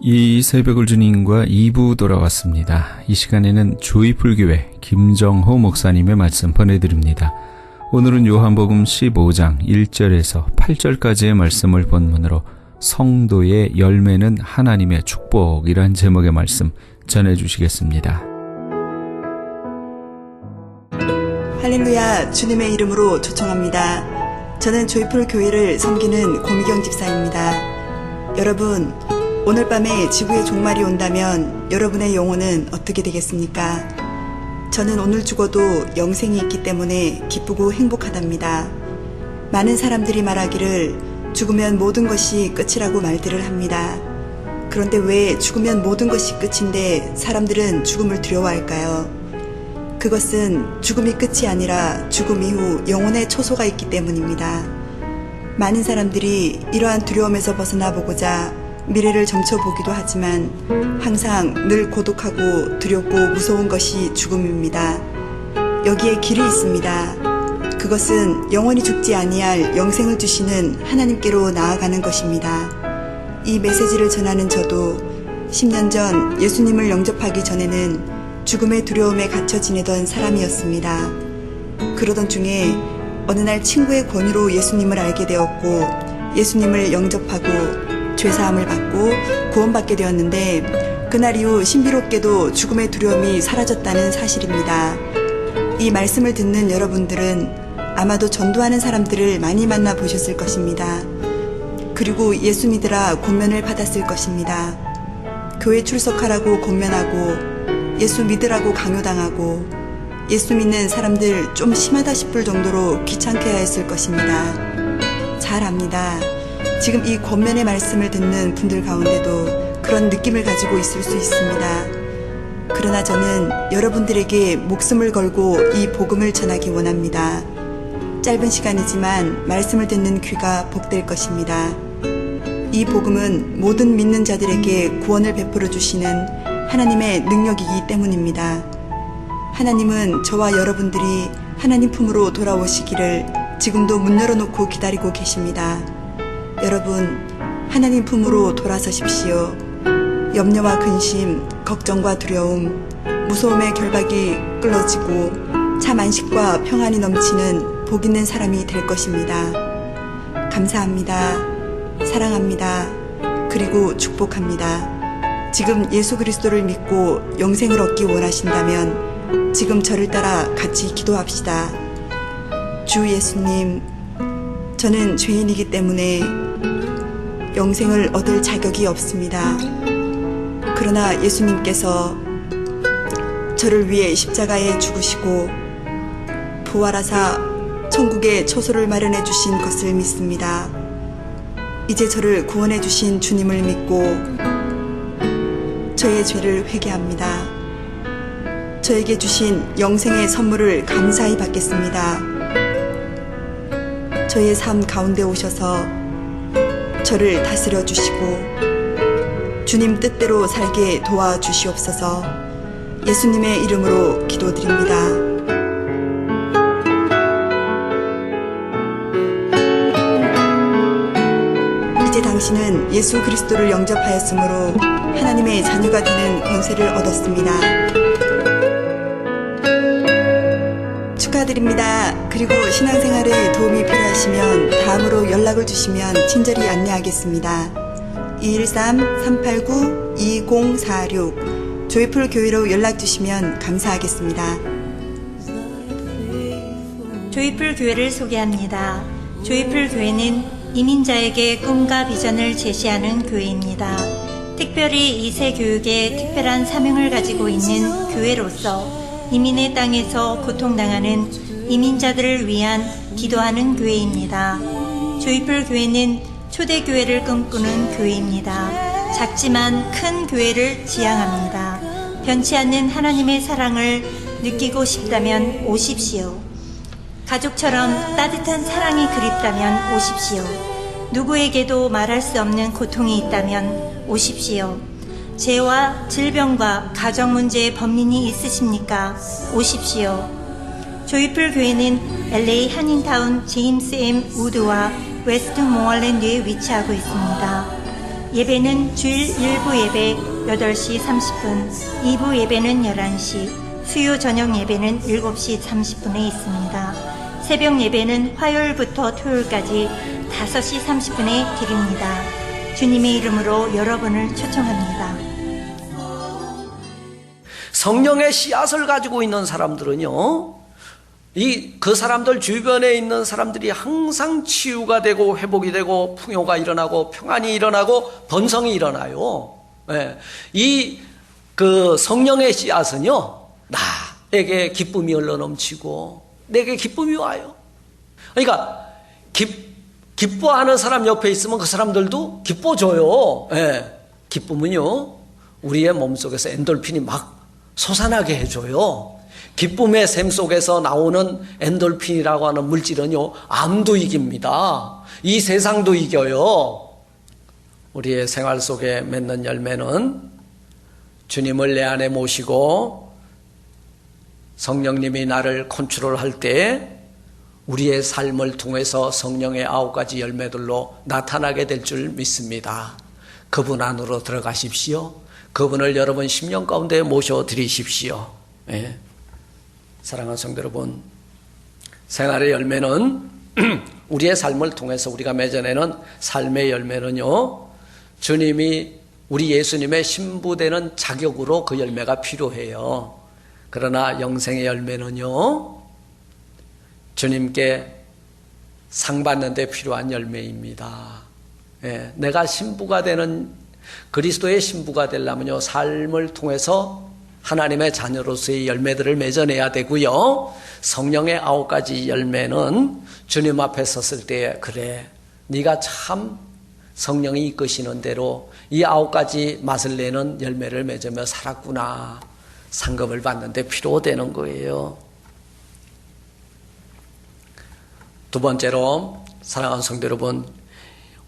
이 새벽을 주님과 2부 돌아왔습니다. 이 시간에는 조이풀교회 김정호 목사님의 말씀 보내드립니다. 오늘은 요한복음 15장 1절에서 8절까지의 말씀을 본문으로 성도의 열매는 하나님의 축복이란 제목의 말씀 전해주시겠습니다. 할렐루야, 주님의 이름으로 초청합니다. 저는 조이풀교회를 섬기는 고미경 집사입니다. 여러분, 오늘 밤에 지구의 종말이 온다면 여러분의 영혼은 어떻게 되겠습니까? 저는 오늘 죽어도 영생이 있기 때문에 기쁘고 행복하답니다. 많은 사람들이 말하기를 죽으면 모든 것이 끝이라고 말들을 합니다. 그런데 왜 죽으면 모든 것이 끝인데 사람들은 죽음을 두려워할까요? 그것은 죽음이 끝이 아니라 죽음 이후 영혼의 초소가 있기 때문입니다. 많은 사람들이 이러한 두려움에서 벗어나 보고자 미래를 점쳐보기도 하지만 항상 늘 고독하고 두렵고 무서운 것이 죽음입니다. 여기에 길이 있습니다. 그것은 영원히 죽지 아니할 영생을 주시는 하나님께로 나아가는 것입니다. 이 메시지를 전하는 저도 10년 전 예수님을 영접하기 전에는 죽음의 두려움에 갇혀 지내던 사람이었습니다. 그러던 중에 어느 날 친구의 권유로 예수님을 알게 되었고 예수님을 영접하고 죄사함을 받고 구원받게 되었는데 그날 이후 신비롭게도 죽음의 두려움이 사라졌다는 사실입니다. 이 말씀을 듣는 여러분들은 아마도 전도하는 사람들을 많이 만나 보셨을 것입니다. 그리고 예수 믿으라 권면을 받았을 것입니다. 교회 출석하라고 권면하고 예수 믿으라고 강요당하고 예수 믿는 사람들 좀 심하다 싶을 정도로 귀찮게 하였을 것입니다. 잘 압니다. 지금 이 권면의 말씀을 듣는 분들 가운데도 그런 느낌을 가지고 있을 수 있습니다. 그러나 저는 여러분들에게 목숨을 걸고 이 복음을 전하기 원합니다. 짧은 시간이지만 말씀을 듣는 귀가 복될 것입니다. 이 복음은 모든 믿는 자들에게 구원을 베풀어 주시는 하나님의 능력이기 때문입니다. 하나님은 저와 여러분들이 하나님 품으로 돌아오시기를 지금도 문 열어놓고 기다리고 계십니다. 여러분, 하나님 품으로 돌아서십시오. 염려와 근심, 걱정과 두려움, 무서움의 결박이 끌어지고 참 안식과 평안이 넘치는 복 있는 사람이 될 것입니다. 감사합니다. 사랑합니다. 그리고 축복합니다. 지금 예수 그리스도를 믿고 영생을 얻기 원하신다면 지금 저를 따라 같이 기도합시다. 주 예수님, 저는 죄인이기 때문에 영생을 얻을 자격이 없습니다. 그러나 예수님께서 저를 위해 십자가에 죽으시고 부활하사 천국에 처소를 마련해 주신 것을 믿습니다. 이제 저를 구원해 주신 주님을 믿고 저의 죄를 회개합니다. 저에게 주신 영생의 선물을 감사히 받겠습니다. 저의 삶 가운데 오셔서 저를 다스려 주시고 주님 뜻대로 살게 도와주시옵소서. 예수님의 이름으로 기도드립니다. 이제 당신은 예수 그리스도를 영접하였으므로 하나님의 자녀가 되는 권세를 얻었습니다. 축하드립니다. 그리고 신앙생활에 도움이 필요하시면 다음으로 연락을 주시면 친절히 안내하겠습니다. 213-389-2046 조이풀 교회로 연락 주시면 감사하겠습니다. 조이풀 교회를 소개합니다. 조이풀 교회는 이민자에게 꿈과 비전을 제시하는 교회입니다. 특별히 2세 교육에 특별한 사명을 가지고 있는 교회로서 이민의 땅에서 고통당하는 이민자들을 위한 기도하는 교회입니다. 조이풀 교회는 초대교회를 꿈꾸는 교회입니다. 작지만 큰 교회를 지향합니다. 변치 않는 하나님의 사랑을 느끼고 싶다면 오십시오. 가족처럼 따뜻한 사랑이 그립다면 오십시오. 누구에게도 말할 수 없는 고통이 있다면 오십시오. 죄와 질병과 가정 문제에 범민이 있으십니까? 오십시오. 조이풀 교회는 LA 한인타운 제임스 M 우드와 웨스트 모어랜드에 위치하고 있습니다. 예배는 주일 1부 예배 8시 30분, 2부 예배는 11시, 수요 저녁 예배는 7시 30분에 있습니다. 새벽 예배는 화요일부터 토요일까지 5시 30분에 드립니다. 주님의 이름으로 여러분을 초청합니다. 성령의 씨앗을 가지고 있는 사람들은요, 그 사람들 주변에 있는 사람들이 항상 치유가 되고 회복이 되고 풍요가 일어나고 평안이 일어나고 번성이 일어나요. 그 성령의 씨앗은요, 나에게 기쁨이 흘러넘치고 내게 기쁨이 와요. 그러니까 기뻐하는 사람 옆에 있으면 그 사람들도 기뻐져요. 기쁨은요, 우리의 몸속에서 엔돌핀이 막 솟아나게 해줘요. 기쁨의 샘 속에서 나오는 엔돌핀이라고 하는 물질은요, 암도 이깁니다. 이 세상도 이겨요. 우리의 생활 속에 맺는 열매는 주님을 내 안에 모시고 성령님이 나를 컨트롤할 때 우리의 삶을 통해서 성령의 9가지 열매들로 나타나게 될 줄 믿습니다. 그분 안으로 들어가십시오. 그분을 여러분 심령 가운데 모셔드리십시오. 사랑하는 성도 여러분, 생활의 열매는 우리의 삶을 통해서 우리가 맺어내는 삶의 열매는요, 주님이 우리 예수님의 신부되는 자격으로 그 열매가 필요해요. 그러나 영생의 열매는요, 주님께 상 받는 데 필요한 열매입니다. 내가 신부가 되는, 그리스도의 신부가 되려면요, 삶을 통해서 하나님의 자녀로서의 열매들을 맺어내야 되고요, 성령의 9가지 열매는 주님 앞에 섰을 때, 그래, 네가 참 성령이 이끄시는 대로 이 9가지 맛을 내는 열매를 맺으며 살았구나, 상급을 받는 데 필요되는 거예요. 두 번째로, 사랑하는 성도 여러분,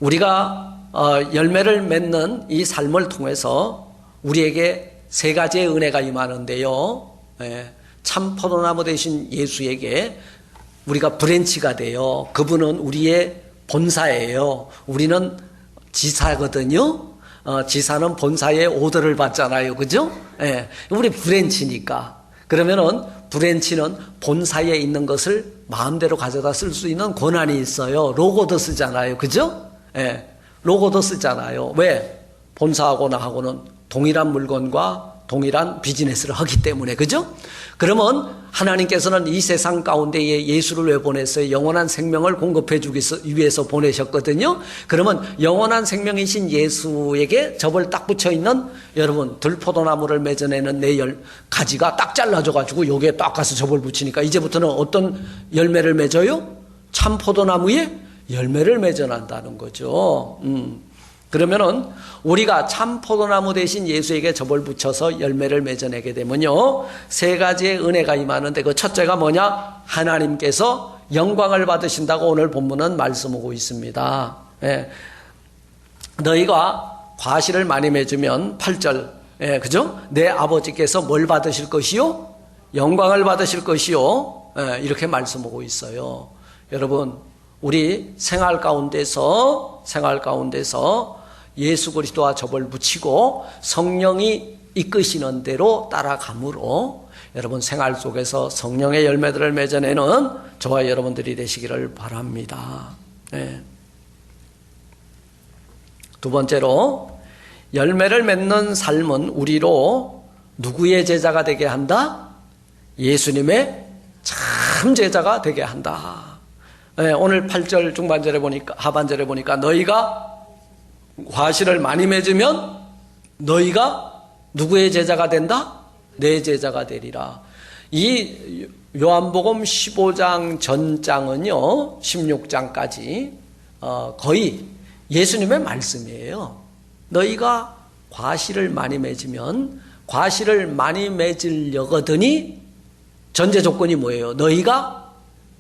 우리가 열매를 맺는 이 삶을 통해서 우리에게 3가지의 은혜가 임하는데요, 참 포도나무 되신 예수에게 우리가 브랜치가 돼요. 그분은 우리의 본사예요. 우리는 지사거든요. 지사는 본사의 오더를 받잖아요. 그죠? 우리 브랜치니까. 그러면은 브랜치는 본사에 있는 것을 마음대로 가져다 쓸 수 있는 권한이 있어요. 로고도 쓰잖아요. 그죠? 로고도 쓰잖아요. 왜? 본사하고 나하고는 동일한 물건과 동일한 비즈니스를 하기 때문에. 그죠? 그러면 하나님께서는 이 세상 가운데에 예수를 왜 보냈어요? 영원한 생명을 공급해 주기 위해서 보내셨거든요. 그러면 영원한 생명이신 예수에게 접을 딱 붙여 있는, 여러분, 들포도나무를 맺어내는 내 가지가 딱 잘라져 가지고 여기에 딱 가서 접을 붙이니까 이제부터는 어떤 열매를 맺어요? 참 포도나무에 열매를 맺어난다는 거죠. 그러면은 우리가 참 포도나무 대신 예수에게 접을 붙여서 열매를 맺어내게 되면요, 3가지의 은혜가 임하는데, 그 첫째가 뭐냐? 하나님께서 영광을 받으신다고 오늘 본문은 말씀하고 있습니다. 너희가 과실을 많이 맺으면 8절, 그죠? 내 아버지께서 뭘 받으실 것이요? 영광을 받으실 것이요. 이렇게 말씀하고 있어요. 여러분, 우리 생활 가운데서 예수 그리스도와 접을 붙이고 성령이 이끄시는 대로 따라감으로 여러분 생활 속에서 성령의 열매들을 맺어내는 저와 여러분들이 되시기를 바랍니다. 두 번째로, 열매를 맺는 삶은 우리로 누구의 제자가 되게 한다? 예수님의 참 제자가 되게 한다. 오늘 8절 중반절에 보니까, 하반절에 보니까, 너희가 과실을 많이 맺으면 너희가 누구의 제자가 된다? 내 제자가 되리라. 이 요한복음 15장 전장은요, 16장까지 거의 예수님의 말씀이에요. 너희가 과실을 많이 맺으면, 과실을 많이 맺으려거더니 전제 조건이 뭐예요? 너희가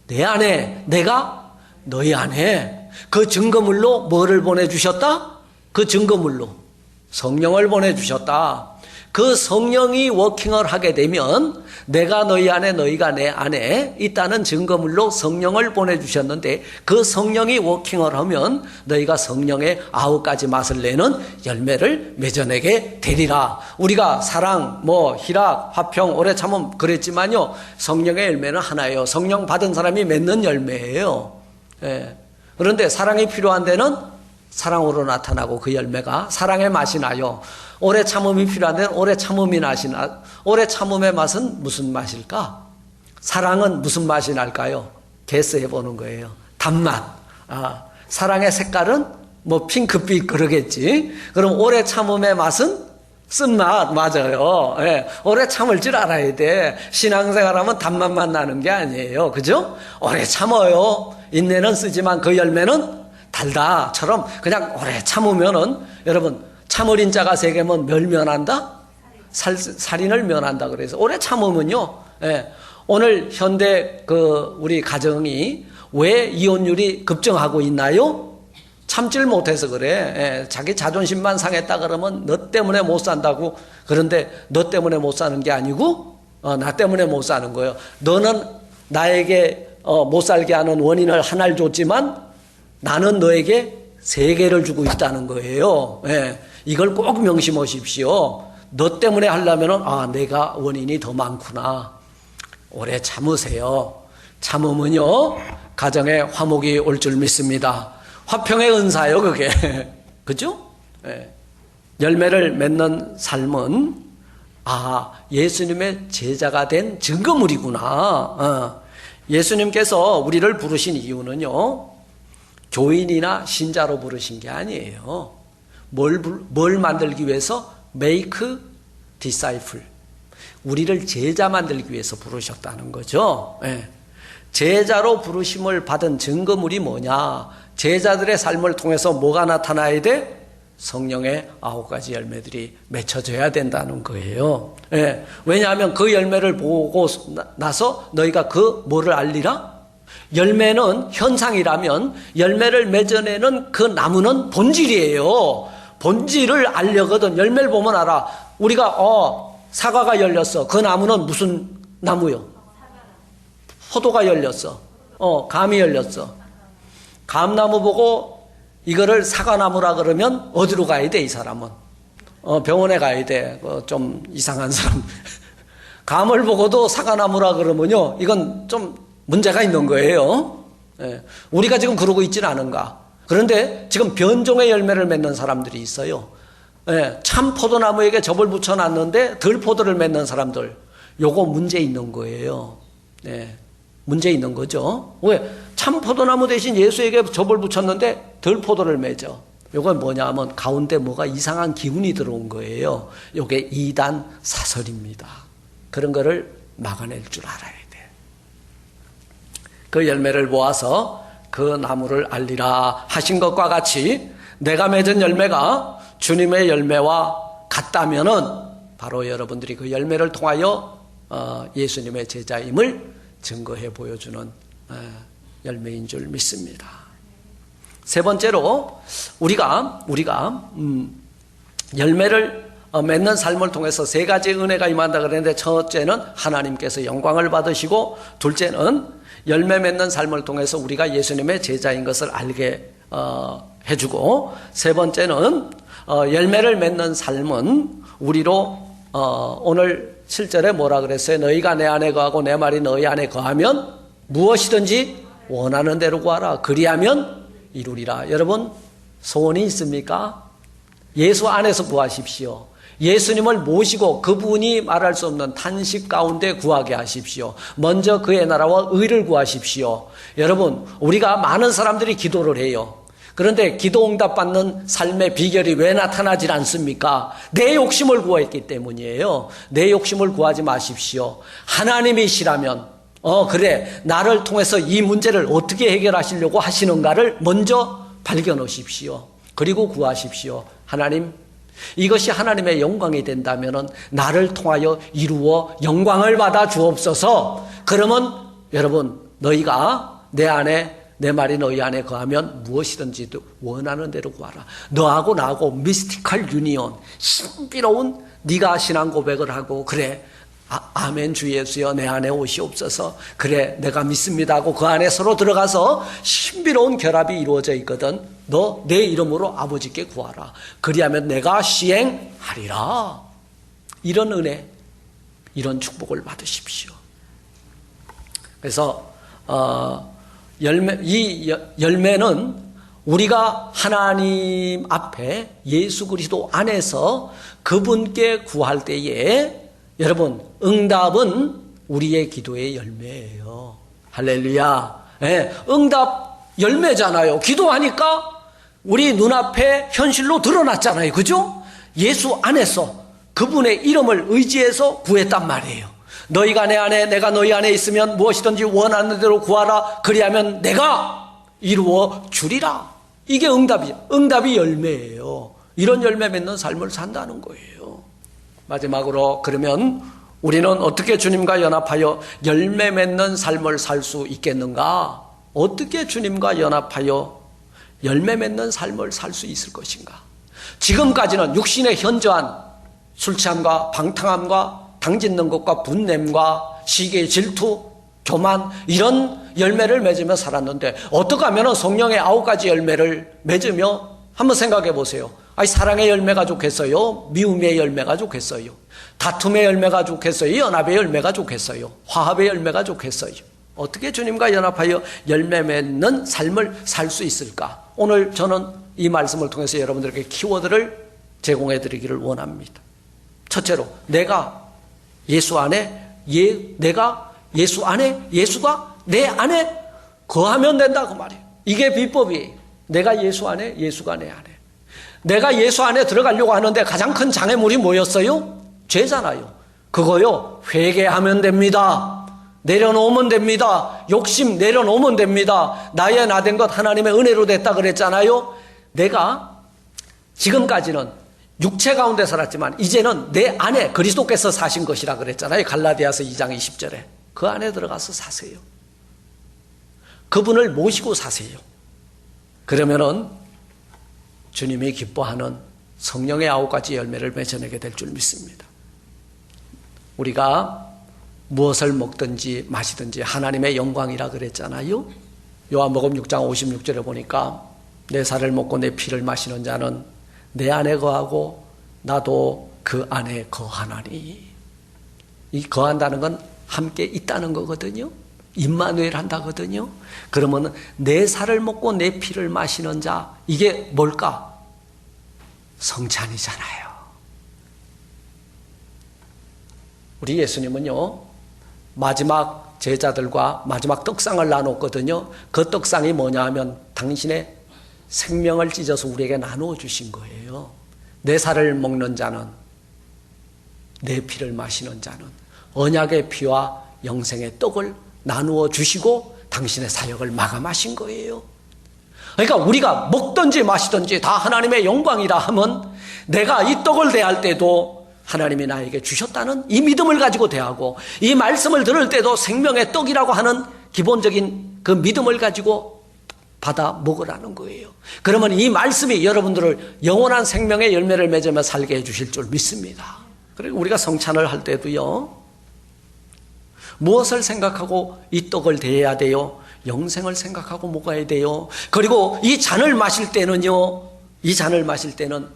내 안에, 내가 너희 안에. 그 증거물로 뭐를 보내주셨다? 그 증거물로 성령을 보내주셨다. 그 성령이 워킹을 하게 되면 내가 너희 안에 너희가 내 안에 있다는 증거물로 성령을 보내주셨는데 그 성령이 워킹을 하면 너희가 성령의 9가지 맛을 내는 열매를 맺어내게 되리라. 우리가 사랑, 희락, 화평, 오래 참음 그랬지만요. 성령의 열매는 하나예요. 성령 받은 사람이 맺는 열매예요. 예. 그런데 사랑이 필요한 데는 사랑으로 나타나고 그 열매가 사랑의 맛이 나요. 오래 참음이 필요한 데는 오래 참음이 나시나. 오래 참음의 맛은 무슨 맛일까? 사랑은 무슨 맛이 날까요? 게스해 보는 거예요. 단맛. 사랑의 색깔은 핑크빛 그러겠지. 그럼 오래 참음의 맛은 쓴맛. 맞아요. 예. 오래 참을 줄 알아야 돼. 신앙생활하면 단맛만 나는 게 아니에요. 그죠? 오래 참어요. 인내는 쓰지만 그 열매는 달다처럼 그냥 오래 참으면은 여러분 참을인 자가 세게면 뭘 면한다? 살인을 면한다. 그래서 오래 참으면요. 예. 오늘 현대 우리 가정이 왜 이혼율이 급증하고 있나요? 참질 못해서 그래. 예. 자기 자존심만 상했다 그러면 너 때문에 못 산다고. 그런데 너 때문에 못 사는 게 아니고 나 때문에 못 사는 거예요. 너는 나에게 못 살게 하는 원인을 하나를 줬지만 나는 너에게 3개를 주고 있다는 거예요. 예. 이걸 꼭 명심하십시오. 너 때문에 하려면은 내가 원인이 더 많구나. 오래 참으세요. 참으면요 가정에 화목이 올 줄 믿습니다. 화평의 은사요 그게. 그죠? 예. 열매를 맺는 삶은 예수님의 제자가 된 증거물이구나. 예수님께서 우리를 부르신 이유는요 교인이나 신자로 부르신 게 아니에요. 뭘 만들기 위해서? Make disciple. 우리를 제자 만들기 위해서 부르셨다는 거죠. 예. 제자로 부르심을 받은 증거물이 뭐냐? 제자들의 삶을 통해서 뭐가 나타나야 돼? 성령의 9가지 열매들이 맺혀져야 된다는 거예요. 예. 왜냐하면 그 열매를 보고 나서 너희가 뭐를 알리라? 열매는 현상이라면 열매를 맺어내는 그 나무는 본질이에요. 본질을 알려거든. 열매를 보면 알아. 우리가 사과가 열렸어. 그 나무는 무슨 나무요? 포도가 열렸어. 감이 열렸어. 감나무 보고 이거를 사과나무라 그러면 어디로 가야 돼, 이 사람은? 병원에 가야 돼. 좀 이상한 사람. 감을 보고도 사과나무라 그러면요, 이건 좀 문제가 있는 거예요. 예. 우리가 지금 그러고 있지는 않은가. 그런데 지금 변종의 열매를 맺는 사람들이 있어요. 예. 참 포도나무에게 접을 붙여놨는데 덜 포도를 맺는 사람들. 요거 문제 있는 거예요. 예. 문제 있는 거죠. 왜? 참 포도나무 대신 예수에게 접을 붙였는데 덜 포도를 맺어. 요건 뭐냐 하면 가운데 뭐가 이상한 기운이 들어온 거예요. 요게 이단 사설입니다. 그런 거를 막아낼 줄 알아야 돼. 그 열매를 모아서 그 나무를 알리라 하신 것과 같이 내가 맺은 열매가 주님의 열매와 같다면은 바로 여러분들이 그 열매를 통하여 예수님의 제자임을 증거해 보여주는 열매인 줄 믿습니다. 세 번째로 우리가 열매를 맺는 삶을 통해서 3가지 은혜가 임한다 그랬는데 첫째는 하나님께서 영광을 받으시고 둘째는 열매 맺는 삶을 통해서 우리가 예수님의 제자인 것을 알게 해주고 세 번째는 열매를 맺는 삶은 우리로 오늘 7절에 뭐라 그랬어요? 너희가 내 안에 거하고 내 말이 너희 안에 거하면 무엇이든지 원하는 대로 구하라. 그리하면 이루리라. 여러분 소원이 있습니까? 예수 안에서 구하십시오. 예수님을 모시고 그분이 말할 수 없는 탄식 가운데 구하게 하십시오. 먼저 그의 나라와 의를 구하십시오. 여러분 우리가 많은 사람들이 기도를 해요. 그런데 기도 응답 받는 삶의 비결이 왜 나타나질 않습니까? 내 욕심을 구했기 때문이에요. 내 욕심을 구하지 마십시오. 하나님이시라면 그래 나를 통해서 이 문제를 어떻게 해결하시려고 하시는가를 먼저 발견하십시오. 그리고 구하십시오. 하나님 이것이 하나님의 영광이 된다면 나를 통하여 이루어 영광을 받아 주옵소서. 그러면 여러분 너희가 내 안에 내 말이 너희 안에 거하면 무엇이든지 원하는 대로 구하라. 너하고 나하고 미스티컬 유니온, 신비로운 네가 신앙 고백을 하고 그래 아멘 주 예수여 내 안에 오시옵소서 그래 내가 믿습니다 하고 그 안에 서로 들어가서 신비로운 결합이 이루어져 있거든. 너 내 이름으로 아버지께 구하라. 그리하면 내가 시행하리라. 이런 은혜, 이런 축복을 받으십시오. 그래서 이 열매는 우리가 하나님 앞에 예수 그리스도 안에서 그분께 구할 때에 여러분 응답은 우리의 기도의 열매예요. 할렐루야. 네, 응답 열매잖아요. 기도하니까 우리 눈앞에 현실로 드러났잖아요. 그죠? 예수 안에서 그분의 이름을 의지해서 구했단 말이에요. 너희가 내 안에 내가 너희 안에 있으면 무엇이든지 원하는 대로 구하라. 그리하면 내가 이루어 주리라. 이게 응답이죠. 응답이 열매예요. 이런 열매 맺는 삶을 산다는 거예요. 마지막으로 그러면 우리는 어떻게 주님과 연합하여 열매 맺는 삶을 살 수 있겠는가? 어떻게 주님과 연합하여 열매 맺는 삶을 살 수 있을 것인가? 지금까지는 육신의 현저한 술 취함과 방탕함과 당짓는 것과 분냄과 시기, 질투, 교만 이런 열매를 맺으며 살았는데 어떻게 하면 성령의 9가지 열매를 맺으며 한번 생각해 보세요. 아니 사랑의 열매가 좋겠어요? 미움의 열매가 좋겠어요? 다툼의 열매가 좋겠어요? 연합의 열매가 좋겠어요? 화합의 열매가 좋겠어요? 어떻게 주님과 연합하여 열매 맺는 삶을 살 수 있을까? 오늘 저는 이 말씀을 통해서 여러분들에게 키워드를 제공해 드리기를 원합니다. 첫째로 내가 예수 안에 내가 예수 안에 예수가 내 안에 거하면 된다 그 말이에요. 이게 비법이 내가 예수 안에 예수가 내 안에. 내가 예수 안에 들어가려고 하는데 가장 큰 장애물이 뭐였어요? 죄잖아요. 그거요 회개하면 됩니다. 내려놓으면 됩니다. 욕심 내려놓으면 됩니다. 나의 나 된 것 하나님의 은혜로 됐다 그랬잖아요. 내가 지금까지는 육체 가운데 살았지만 이제는 내 안에 그리스도께서 사신 것이라 그랬잖아요. 갈라디아서 2장 20절에. 그 안에 들어가서 사세요. 그분을 모시고 사세요. 그러면은 주님이 기뻐하는 성령의 9가지 열매를 맺어내게 될 줄 믿습니다. 우리가 무엇을 먹든지 마시든지 하나님의 영광이라 그랬잖아요. 요한복음 6장 56절에 보니까 내 살을 먹고 내 피를 마시는 자는 내 안에 거하고 나도 그 안에 거하나니. 이 거한다는 건 함께 있다는 거거든요. 임마누엘 한다거든요. 그러면 내 살을 먹고 내 피를 마시는 자, 이게 뭘까? 성찬이잖아요. 우리 예수님은요 마지막 제자들과 마지막 떡상을 나눴거든요. 그 떡상이 뭐냐 하면 당신의 생명을 찢어서 우리에게 나누어 주신 거예요. 내 살을 먹는 자는, 내 피를 마시는 자는 언약의 피와 영생의 떡을 나누어 주시고 당신의 사역을 마감하신 거예요. 그러니까 우리가 먹든지 마시든지 다 하나님의 영광이라 하면 내가 이 떡을 대할 때도 하나님이 나에게 주셨다는 이 믿음을 가지고 대하고 이 말씀을 들을 때도 생명의 떡이라고 하는 기본적인 그 믿음을 가지고 받아 먹으라는 거예요. 그러면 이 말씀이 여러분들을 영원한 생명의 열매를 맺으며 살게 해주실 줄 믿습니다. 그리고 우리가 성찬을 할 때도요 무엇을 생각하고 이 떡을 대해야 돼요? 영생을 생각하고 먹어야 돼요. 그리고 이 잔을 마실 때는요 이 잔을 마실 때는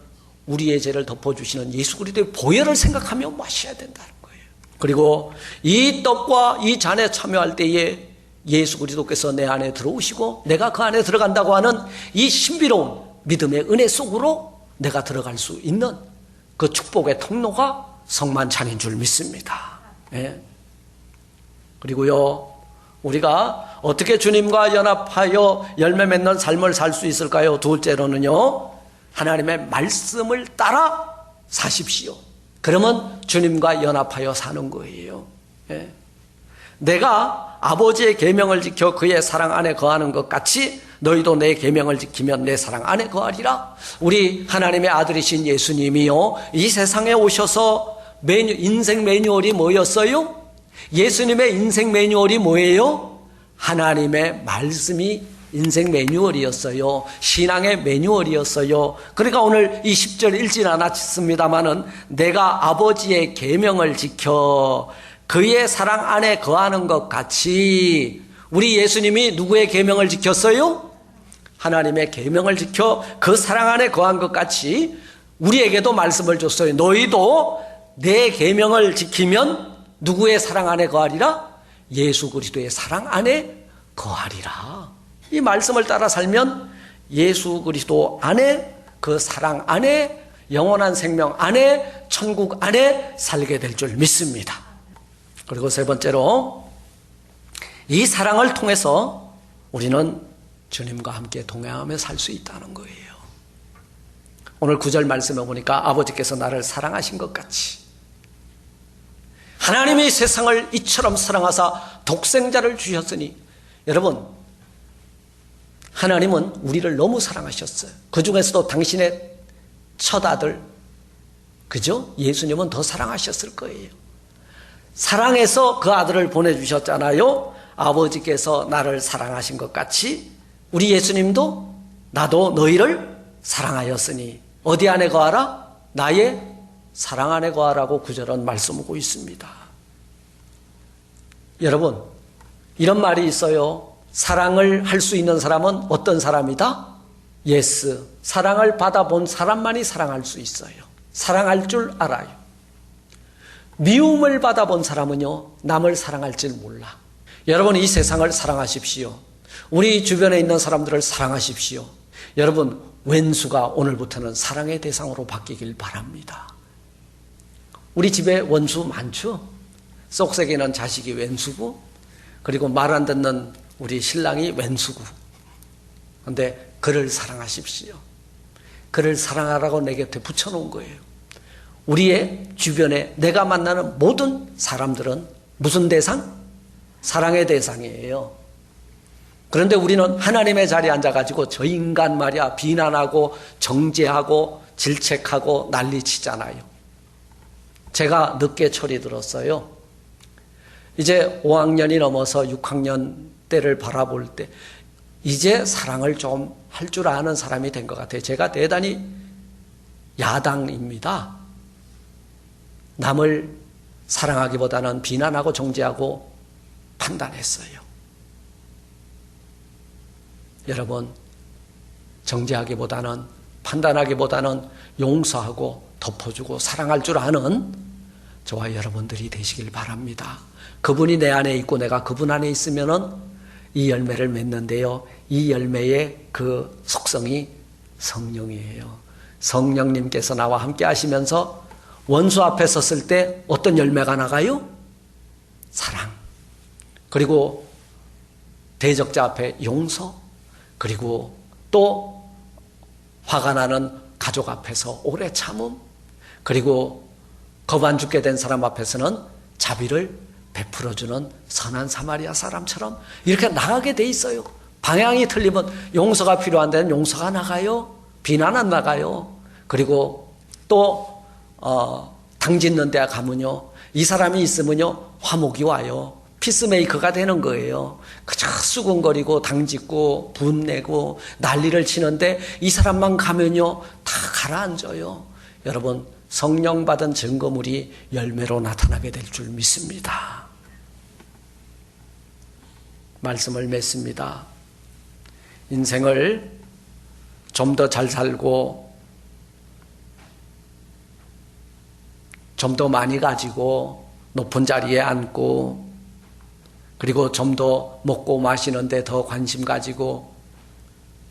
우리의 죄를 덮어주시는 예수 그리스도의 보혈을 생각하며 마셔야 된다는 거예요. 그리고 이 떡과 이 잔에 참여할 때에 예수 그리스도께서 내 안에 들어오시고 내가 그 안에 들어간다고 하는 이 신비로운 믿음의 은혜 속으로 내가 들어갈 수 있는 그 축복의 통로가 성만찬인 줄 믿습니다. 예. 그리고요 우리가 어떻게 주님과 연합하여 열매 맺는 삶을 살 수 있을까요? 둘째로는요 하나님의 말씀을 따라 사십시오. 그러면 주님과 연합하여 사는 거예요. 예. 내가 아버지의 계명을 지켜 그의 사랑 안에 거하는 것 같이 너희도 내 계명을 지키면 내 사랑 안에 거하리라. 우리 하나님의 아들이신 예수님이요 이 세상에 오셔서 인생 매뉴얼이 뭐였어요? 예수님의 인생 매뉴얼이 뭐예요? 하나님의 말씀이 인생 매뉴얼이었어요. 신앙의 매뉴얼이었어요. 그러니까 오늘 이 10절 읽진 않았습니다마는 내가 아버지의 계명을 지켜 그의 사랑 안에 거하는 것 같이 우리 예수님이 누구의 계명을 지켰어요? 하나님의 계명을 지켜 그 사랑 안에 거한 것 같이 우리에게도 말씀을 줬어요. 너희도 내 계명을 지키면 누구의 사랑 안에 거하리라? 예수 그리스도의 사랑 안에 거하리라. 이 말씀을 따라 살면 예수 그리스도 안에, 그 사랑 안에, 영원한 생명 안에, 천국 안에 살게 될 줄 믿습니다. 그리고 세 번째로 이 사랑을 통해서 우리는 주님과 함께 동행하며 살 수 있다는 거예요. 오늘 9절 말씀에 보니까 아버지께서 나를 사랑하신 것 같이 하나님이 세상을 이처럼 사랑하사 독생자를 주셨으니, 여러분, 하나님은 우리를 너무 사랑하셨어요. 그 중에서도 당신의 첫 아들, 그죠? 예수님은 더 사랑하셨을 거예요. 사랑해서 그 아들을 보내주셨잖아요. 아버지께서 나를 사랑하신 것 같이 우리 예수님도 나도 너희를 사랑하였으니 어디 안에 거하라? 나의 사랑 안에 거하라고 구절은 말씀하고 있습니다. 여러분, 이런 말이 있어요. 사랑을 할 수 있는 사람은 어떤 사람이다? 예스. 사랑을 받아본 사람만이 사랑할 수 있어요. 사랑할 줄 알아요. 미움을 받아본 사람은요, 남을 사랑할 줄 몰라. 여러분, 이 세상을 사랑하십시오. 우리 주변에 있는 사람들을 사랑하십시오. 여러분, 왼수가 오늘부터는 사랑의 대상으로 바뀌길 바랍니다. 우리 집에 원수 많죠? 쏙새기는 자식이 왼수고, 그리고 말 안 듣는 우리 신랑이 왼수고. 그런데 그를 사랑하십시오. 그를 사랑하라고 내 곁에 붙여놓은 거예요. 우리의 주변에 내가 만나는 모든 사람들은 무슨 대상? 사랑의 대상이에요. 그런데 우리는 하나님의 자리에 앉아가지고 저 인간 말이야 비난하고 정죄하고 질책하고 난리치잖아요. 제가 늦게 철이 들었어요. 이제 5학년이 넘어서 6학년 때를 바라볼 때 이제 사랑을 좀 할 줄 아는 사람이 된 것 같아요. 제가 대단히 야당입니다. 남을 사랑하기보다는 비난하고 정죄하고 판단했어요. 여러분, 정죄하기보다는, 판단하기보다는 용서하고 덮어주고 사랑할 줄 아는 저와 여러분들이 되시길 바랍니다. 그분이 내 안에 있고 내가 그분 안에 있으면은 이 열매를 맺는데요. 이 열매의 그 속성이 성령이에요. 성령님께서 나와 함께 하시면서 원수 앞에 섰을 때 어떤 열매가 나가요? 사랑. 그리고 대적자 앞에 용서. 그리고 또 화가 나는 가족 앞에서 오래 참음. 그리고 겁 안 죽게 된 사람 앞에서는 자비를 베풀어주는 선한 사마리아 사람처럼 이렇게 나가게 돼 있어요. 방향이 틀리면 용서가 필요한 데는 용서가 나가요. 비난 안 나가요. 그리고 또 당 짓는 데 가면요, 이 사람이 있으면요 화목이 와요. 피스메이커가 되는 거예요. 그저 수군거리고 당 짓고 분내고 난리를 치는데 이 사람만 가면요 다 가라앉아요. 여러분, 성령 받은 증거물이 열매로 나타나게 될 줄 믿습니다. 말씀을 맺습니다. 인생을 좀 더 잘 살고 좀 더 많이 가지고 높은 자리에 앉고 그리고 좀 더 먹고 마시는데 더 관심 가지고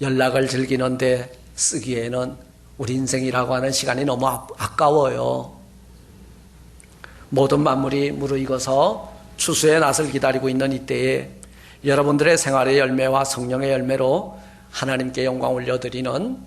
연락을 즐기는데 쓰기에는 우리 인생이라고 하는 시간이 너무 아까워요. 모든 만물이 무르익어서 추수의 낫을 기다리고 있는 이때에 여러분들의 생활의 열매와 성령의 열매로 하나님께 영광 올려드리는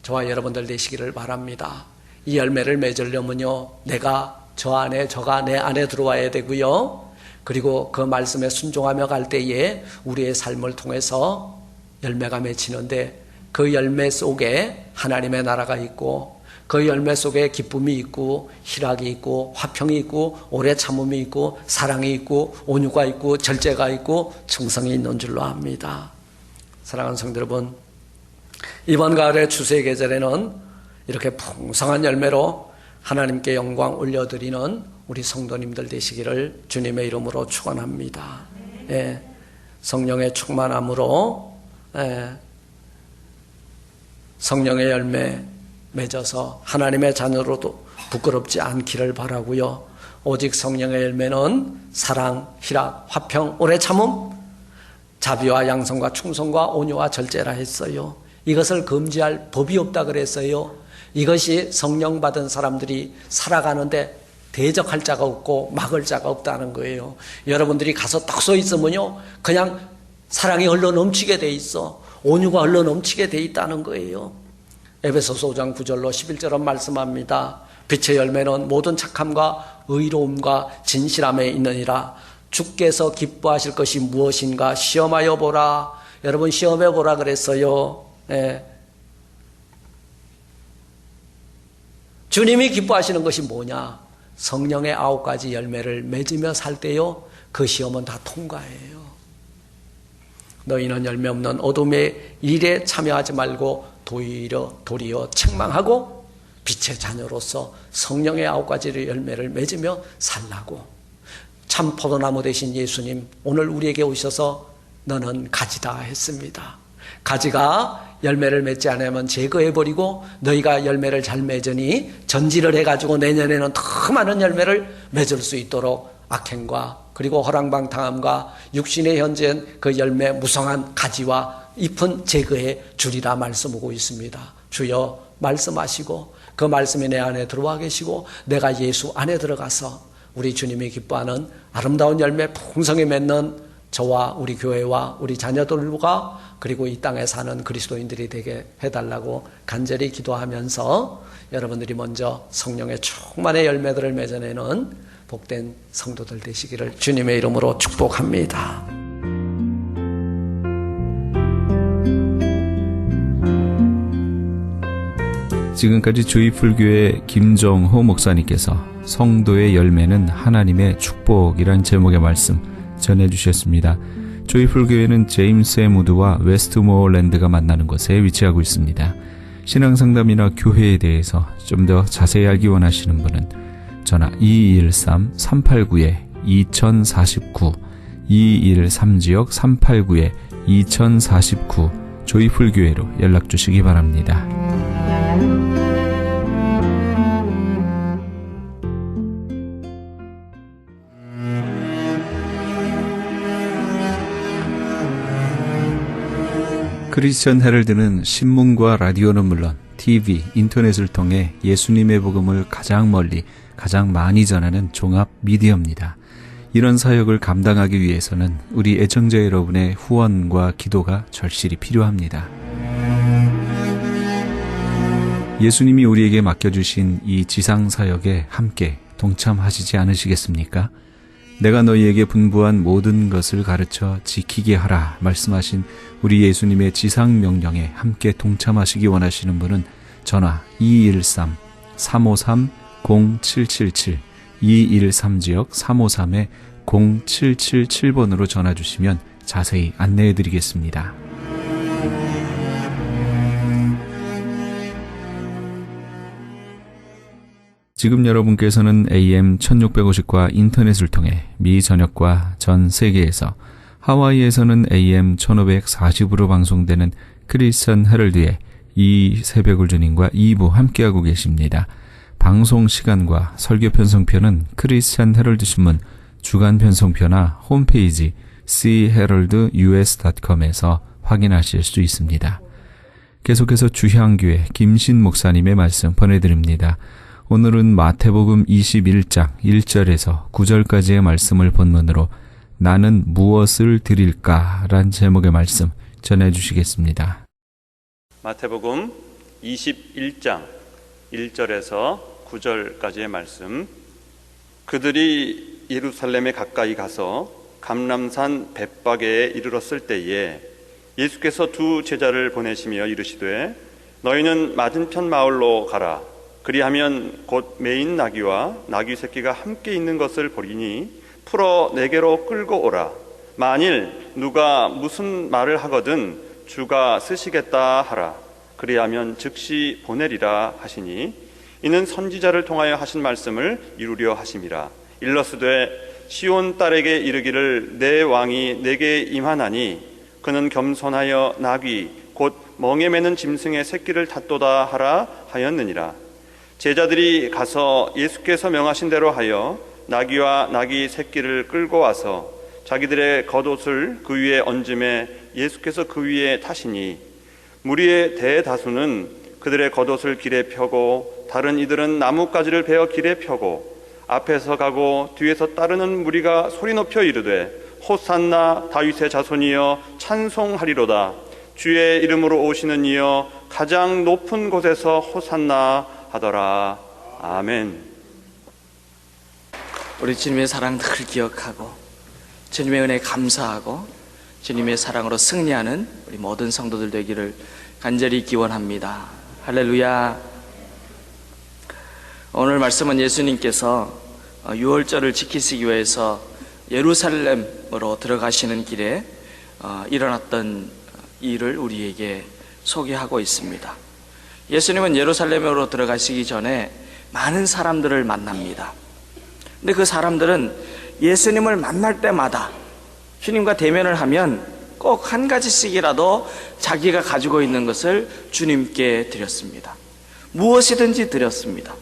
저와 여러분들 되시기를 바랍니다. 이 열매를 맺으려면요, 내가 저 안에, 저가 내 안에 들어와야 되고요. 그리고 그 말씀에 순종하며 갈 때에 우리의 삶을 통해서 열매가 맺히는데 그 열매 속에 하나님의 나라가 있고 그 열매 속에 기쁨이 있고 희락이 있고 화평이 있고 오래 참음이 있고 사랑이 있고 온유가 있고 절제가 있고 충성이 있는 줄로 압니다. 사랑하는 성도 여러분, 이번 가을의 추수의 계절에는 이렇게 풍성한 열매로 하나님께 영광 올려드리는 우리 성도님들 되시기를 주님의 이름으로 축원합니다. 예, 성령의 충만함으로 성령의 열매 맺어서 하나님의 자녀로도 부끄럽지 않기를 바라고요. 오직 성령의 열매는 사랑, 희락, 화평, 오래 참음, 자비와 양성과 충성과 온유와 절제라 했어요. 이것을 금지할 법이 없다 그랬어요. 이것이 성령 받은 사람들이 살아가는데 대적할 자가 없고 막을 자가 없다는 거예요. 여러분들이 가서 딱 서 있으면요, 그냥 사랑이 흘러 넘치게 돼 있어. 온유가 흘러 넘치게 돼 있다는 거예요. 에베소서 5장 9절로 11절은 말씀합니다. 빛의 열매는 모든 착함과 의로움과 진실함에 있느니라. 주께서 기뻐하실 것이 무엇인가 시험하여 보라. 여러분, 시험해 보라 그랬어요. 예. 주님이 기뻐하시는 것이 뭐냐? 성령의 9가지 열매를 맺으며 살 때요, 그 시험은 다 통과해요. 너희는 열매 없는 어둠의 일에 참여하지 말고 도리어 책망하고 빛의 자녀로서 성령의 9가지 열매를 맺으며 살라고. 참 포도나무 되신 예수님, 오늘 우리에게 오셔서 너는 가지다 했습니다. 가지가 열매를 맺지 않으면 제거해버리고 너희가 열매를 잘 맺으니 전지를 해가지고 내년에는 더 많은 열매를 맺을 수 있도록 악행과 그리고 허랑방탕함과 육신의 현재인 그 열매 무성한 가지와 잎은 제거해 주리라 말씀하고 있습니다. 주여 말씀하시고 그 말씀이 내 안에 들어와 계시고 내가 예수 안에 들어가서 우리 주님이 기뻐하는 아름다운 열매 풍성히 맺는 저와 우리 교회와 우리 자녀들과 그리고 이 땅에 사는 그리스도인들이 되게 해달라고 간절히 기도하면서 여러분들이 먼저 성령의 충만의 열매들을 맺어내는 복된 성도들 되시기를 주님의 이름으로 축복합니다. 지금까지 주의풀교회 김정호 목사님께서 성도의 열매는 하나님의 축복이란 제목의 말씀 전해주셨습니다. 조이풀교회는 제임스 무드와 웨스트모어랜드가 만나는 곳에 위치하고 있습니다. 신앙상담이나 교회에 대해서 좀 더 자세히 알기 원하시는 분은 전화 2213-389-2049 213지역 389-2049 조이풀교회로 연락주시기 바랍니다. 크리스천 헤럴드는 신문과 라디오는 물론 TV, 인터넷을 통해 예수님의 복음을 가장 멀리, 가장 많이 전하는 종합 미디어입니다. 이런 사역을 감당하기 위해서는 우리 애청자 여러분의 후원과 기도가 절실히 필요합니다. 예수님이 우리에게 맡겨주신 이 지상 사역에 함께 동참하시지 않으시겠습니까? 내가 너희에게 분부한 모든 것을 가르쳐 지키게 하라 말씀하신 우리 예수님의 지상 명령에 함께 동참하시기 원하시는 분은 전화 213-353-0777 213지역 353-0777번으로 전화 주시면 자세히 안내해 드리겠습니다. 지금 여러분께서는 AM 1650과 인터넷을 통해 미 전역과 전 세계에서 하와이에서는 AM 1540으로 방송되는 크리스천 헤럴드의 이 새벽을 주님과 2부 함께하고 계십니다. 방송 시간과 설교 편성표는 크리스천 헤럴드 신문 주간 편성표나 홈페이지 cheraldus.com에서 확인하실 수 있습니다. 계속해서 주향교회 김신 목사님의 말씀 보내드립니다. 오늘은 마태복음 21장 1절에서 9절까지의 말씀을 본문으로 나는 무엇을 드릴까? 란 제목의 말씀 전해주시겠습니다. 마태복음 21장 1절에서 9절까지의 말씀. 그들이 예루살렘에 가까이 가서 감람산 벳바게에 이르렀을 때에 예수께서 두 제자를 보내시며 이르시되 너희는 맞은편 마을로 가라. 그리하면 곧 매인 나귀와 나귀 새끼가 함께 있는 것을 보리니 풀어 내게로 끌고 오라. 만일 누가 무슨 말을 하거든 주가 쓰시겠다 하라. 그리하면 즉시 보내리라 하시니 이는 선지자를 통하여 하신 말씀을 이루려 하심이라. 일러스되 시온 딸에게 이르기를 내 왕이 내게 임하나니 그는 겸손하여 나귀 곧 멍에 매는 짐승의 새끼를 탔도다 하라 하였느니라. 제자들이 가서 예수께서 명하신 대로 하여 나귀와 나귀 새끼를 끌고 와서 자기들의 겉옷을 그 위에 얹음에 예수께서 그 위에 타시니 무리의 대다수는 그들의 겉옷을 길에 펴고 다른 이들은 나뭇가지를 베어 길에 펴고 앞에서 가고 뒤에서 따르는 무리가 소리 높여 이르되 호산나 다윗의 자손이여 찬송하리로다. 주의 이름으로 오시는 이여 가장 높은 곳에서 호산나 하더라. 아멘. 우리 주님의 사랑 늘 기억하고 주님의 은혜에 감사하고 주님의 사랑으로 승리하는 우리 모든 성도들 되기를 간절히 기원합니다. 할렐루야. 오늘 말씀은 예수님께서 유월절을 지키시기 위해서 예루살렘으로 들어가시는 길에 일어났던 일을 우리에게 소개하고 있습니다. 예수님은 예루살렘으로 들어가시기 전에 많은 사람들을 만납니다. 근데 그 사람들은 예수님을 만날 때마다 주님과 대면을 하면 꼭 한 가지씩이라도 자기가 가지고 있는 것을 주님께 드렸습니다. 무엇이든지 드렸습니다.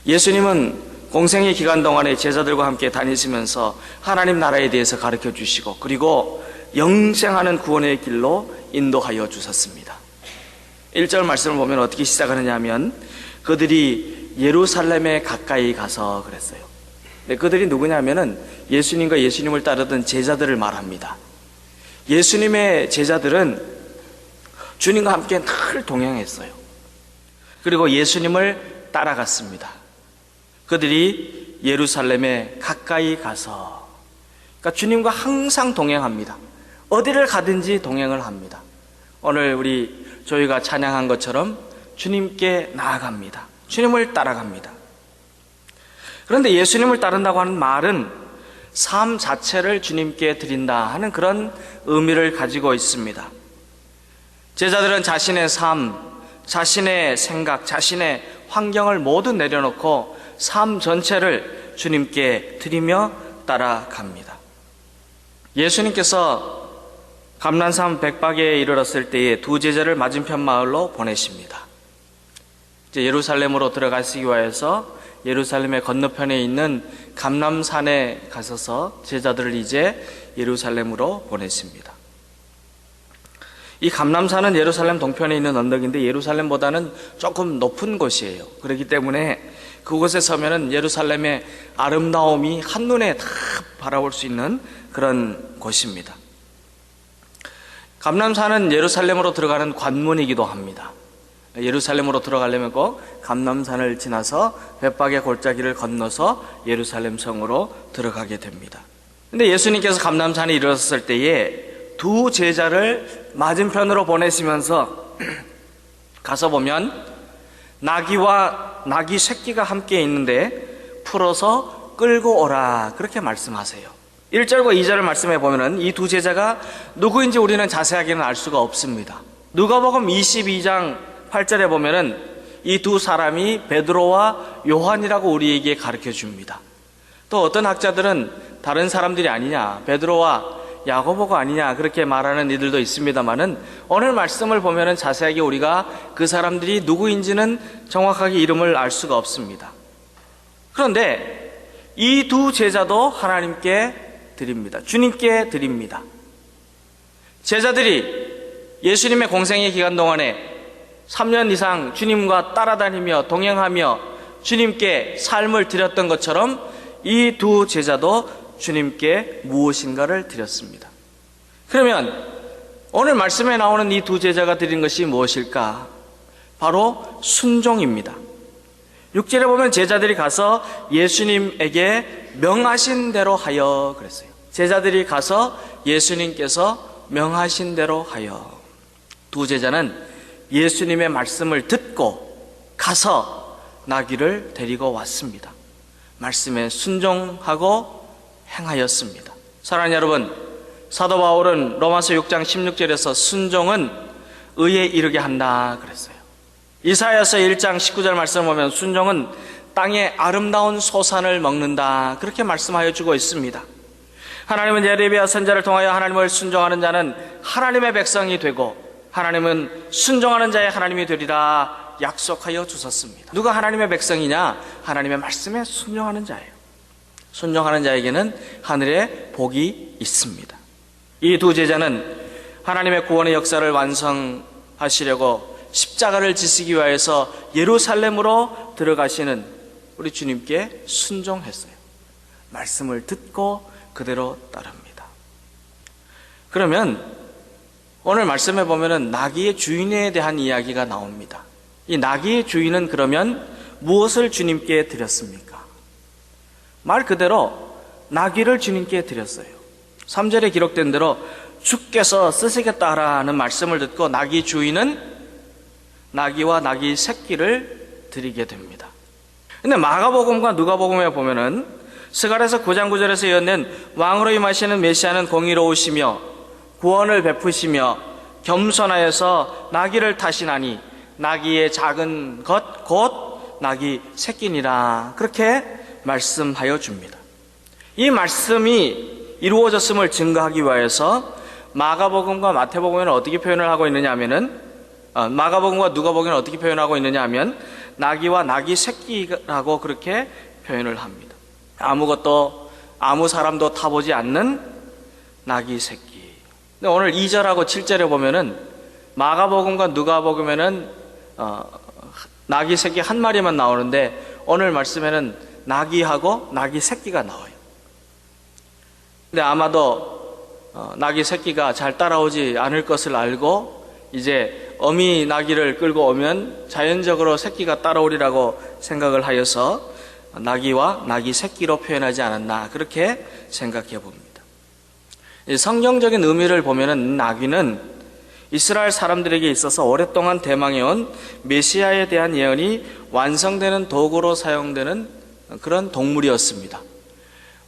예수님은 공생의 기간 동안에 제자들과 함께 다니시면서 하나님 나라에 대해서 가르쳐 주시고 그리고 영생하는 구원의 길로 인도하여 주셨습니다. 1절 말씀을 보면 어떻게 시작하느냐 하면 그들이 예루살렘에 가까이 가서 그랬어요. 그들이 누구냐면은 예수님과 예수님을 따르던 제자들을 말합니다. 예수님의 제자들은 주님과 함께 늘 동행했어요. 그리고 예수님을 따라갔습니다. 그들이 예루살렘에 가까이 가서, 그러니까 주님과 항상 동행합니다. 어디를 가든지 동행을 합니다. 오늘 저희가 찬양한 것처럼 주님께 나아갑니다. 주님을 따라갑니다. 그런데 예수님을 따른다고 하는 말은 삶 자체를 주님께 드린다 하는 그런 의미를 가지고 있습니다. 제자들은 자신의 삶, 자신의 생각, 자신의 환경을 모두 내려놓고 삶 전체를 주님께 드리며 따라갑니다. 예수님께서 감난산 백박에 이르렀을 때에 두 제자를 맞은편 마을로 보내십니다. 이제 예루살렘으로 들어가시기 위해서 예루살렘의 건너편에 있는 감람산에 가셔서 제자들을 이제 예루살렘으로 보냈습니다. 이 감람산은 예루살렘 동편에 있는 언덕인데 예루살렘보다는 조금 높은 곳이에요. 그렇기 때문에 그곳에 서면은 예루살렘의 아름다움이 한눈에 다 바라볼 수 있는 그런 곳입니다. 감람산은 예루살렘으로 들어가는 관문이기도 합니다. 예루살렘으로 들어가려면 꼭 감람산을 지나서 벳박의 골짜기를 건너서 예루살렘 성으로 들어가게 됩니다. 근데 예수님께서 감람산에 이르렀을 때에 두 제자를 맞은편으로 보내시면서 가서 보면 나귀와 나귀 새끼가 함께 있는데 풀어서 끌고 오라 그렇게 말씀하세요. 1절과 2절을 말씀해 보면 이 두 제자가 누구인지 우리는 자세하게는 알 수가 없습니다. 누가복음 22장 8절에 보면은 이 두 사람이 베드로와 요한이라고 우리에게 가르쳐 줍니다. 또 어떤 학자들은 다른 사람들이 아니냐, 베드로와 야고보가 아니냐 그렇게 말하는 이들도 있습니다만은 오늘 말씀을 보면은 자세하게 우리가 그 사람들이 누구인지는 정확하게 이름을 알 수가 없습니다. 그런데 이 두 제자도 하나님께 드립니다. 주님께 드립니다. 제자들이 예수님의 공생의 기간 동안에 3년 이상 주님과 따라다니며 동행하며 주님께 삶을 드렸던 것처럼 이 두 제자도 주님께 무엇인가를 드렸습니다. 그러면 오늘 말씀에 나오는 이 두 제자가 드린 것이 무엇일까? 바로 순종입니다. 6절에 보면 제자들이 가서 예수님에게 명하신 대로 하여 그랬어요. 제자들이 가서 예수님께서 명하신 대로 하여. 두 제자는 예수님의 말씀을 듣고 가서 나귀를 데리고 왔습니다. 말씀에 순종하고 행하였습니다. 사랑하는 여러분, 사도 바울은 로마서 6장 16절에서 순종은 의에 이르게 한다 그랬어요. 이사야서 1장 19절 말씀을 보면 순종은 땅의 아름다운 소산을 먹는다 그렇게 말씀하여 주고 있습니다. 하나님은 예레미야 선지자를 통하여 하나님을 순종하는 자는 하나님의 백성이 되고 하나님은 순종하는 자의 하나님이 되리라 약속하여 주셨습니다. 누가 하나님의 백성이냐? 하나님의 말씀에 순종하는 자예요. 순종하는 자에게는 하늘의 복이 있습니다. 이 두 제자는 하나님의 구원의 역사를 완성하시려고 십자가를 지시기 위해서 예루살렘으로 들어가시는 우리 주님께 순종했어요. 말씀을 듣고 그대로 따릅니다. 그러면 오늘 말씀에 보면은 나귀의 주인에 대한 이야기가 나옵니다. 이 나귀의 주인은 그러면 무엇을 주님께 드렸습니까? 말 그대로 나귀를 주님께 드렸어요. 3절에 기록된 대로 주께서 쓰시겠다 하라는 말씀을 듣고 나귀 주인은 나귀와 나귀 새끼를 드리게 됩니다. 근데 마가복음과 누가복음에 보면은 스가랴서 9장 9절에서 이어낸 왕으로 임하시는 메시아는 공의로우시며 구원을 베푸시며 겸손하여서 나귀를 타시나니 나귀의 작은 것 곧 나귀 새끼니라 그렇게 말씀하여 줍니다. 이 말씀이 이루어졌음을 증거하기 위해서 마가복음과 마태복음에는 어떻게 표현을 하고 있느냐 하면은 마가복음과 누가복음에는 어떻게 표현하고 있느냐 하면 나귀와 나귀 새끼라고 그렇게 표현을 합니다. 아무 사람도 타보지 않는 나귀 새끼. 근데 오늘 2절하고 7절에 보면은 마가복음과 누가복음에는 나귀 새끼 한 마리만 나오는데 오늘 말씀에는 나귀하고 나귀 새끼가 나와요. 근데 아마도 나귀 새끼가 잘 따라오지 않을 것을 알고 이제 어미 나귀를 끌고 오면 자연적으로 새끼가 따라오리라고 생각을 하여서 나귀와 나귀 새끼로 표현하지 않았나 그렇게 생각해 봅니다. 성경적인 의미를 보면은 나귀는 이스라엘 사람들에게 있어서 오랫동안 대망해온 메시아에 대한 예언이 완성되는 도구로 사용되는 그런 동물이었습니다.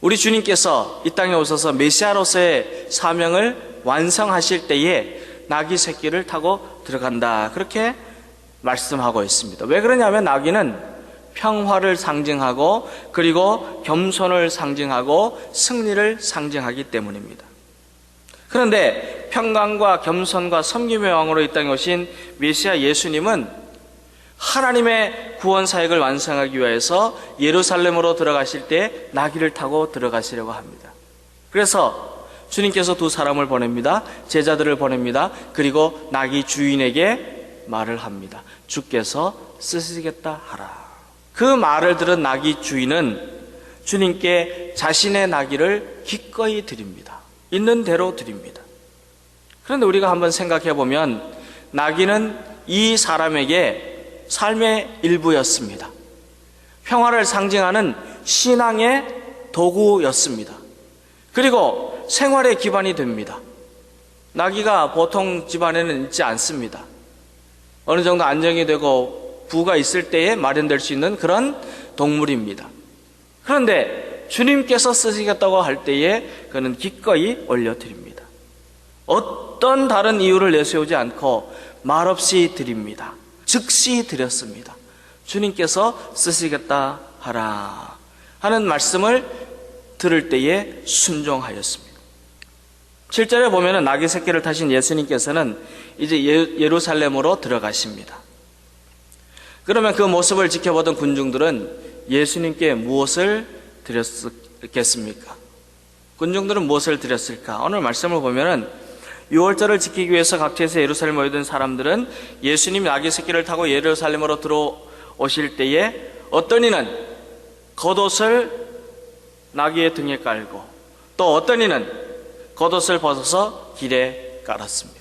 우리 주님께서 이 땅에 오셔서 메시아로서의 사명을 완성하실 때에 나귀 새끼를 타고 들어간다 그렇게 말씀하고 있습니다. 왜 그러냐면 나귀는 평화를 상징하고 그리고 겸손을 상징하고 승리를 상징하기 때문입니다. 그런데 평강과 겸손과 섬김의 왕으로 이 땅에 오신 메시아 예수님은 하나님의 구원 사역을 완성하기 위해서 예루살렘으로 들어가실 때 나귀를 타고 들어가시려고 합니다. 그래서 주님께서 두 사람을 보냅니다. 제자들을 보냅니다. 그리고 나귀 주인에게 말을 합니다. 주께서 쓰시겠다 하라. 그 말을 들은 나귀 주인은 주님께 자신의 나귀를 기꺼이 드립니다. 있는 대로 드립니다. 그런데 우리가 한번 생각해 보면 나귀는 이 사람에게 삶의 일부였습니다. 평화를 상징하는 신앙의 도구였습니다. 그리고 생활의 기반이 됩니다. 나귀가 보통 집안에는 있지 않습니다. 어느 정도 안정이 되고 부가 있을 때에 마련될 수 있는 그런 동물입니다. 그런데 주님께서 쓰시겠다고 할 때에 그는 기꺼이 올려드립니다. 어떤 다른 이유를 내세우지 않고 말없이 드립니다. 즉시 드렸습니다. 주님께서 쓰시겠다 하라 하는 말씀을 들을 때에 순종하였습니다. 7절에 보면은 나귀 새끼를 타신 예수님께서는 이제 예루살렘으로 들어가십니다. 그러면 그 모습을 지켜보던 군중들은 예수님께 무엇을 드렸겠습니까? 군중들은 무엇을 드렸을까? 오늘 말씀을 보면은 6월절을 지키기 위해서 각지에서 예루살렘에 모여든 사람들은 예수님이 나귀 새끼를 타고 예루살렘으로 들어오실 때에 어떤 이는 겉옷을 나귀의 등에 깔고 또 어떤 이는 겉옷을 벗어서 길에 깔았습니다.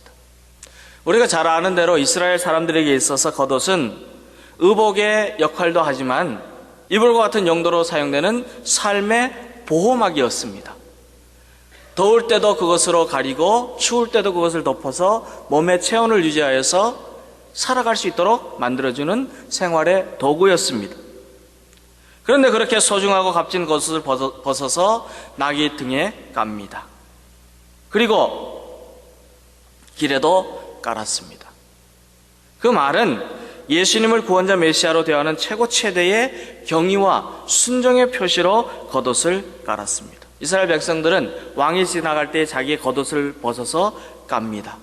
우리가 잘 아는 대로 이스라엘 사람들에게 있어서 겉옷은 의복의 역할도 하지만 이불과 같은 용도로 사용되는 삶의 보호막이었습니다. 더울 때도 그것으로 가리고 추울 때도 그것을 덮어서 몸의 체온을 유지하여서 살아갈 수 있도록 만들어주는 생활의 도구였습니다. 그런데 그렇게 소중하고 값진 겉옷을 벗어서 나귀 등에 깝니다. 그리고 길에도 깔았습니다. 그 말은 예수님을 구원자 메시아로 대하는 최고 최대의 경의와 순종의 표시로 겉옷을 깔았습니다. 이스라엘 백성들은 왕이 지나갈 때 자기의 겉옷을 벗어서 깝니다.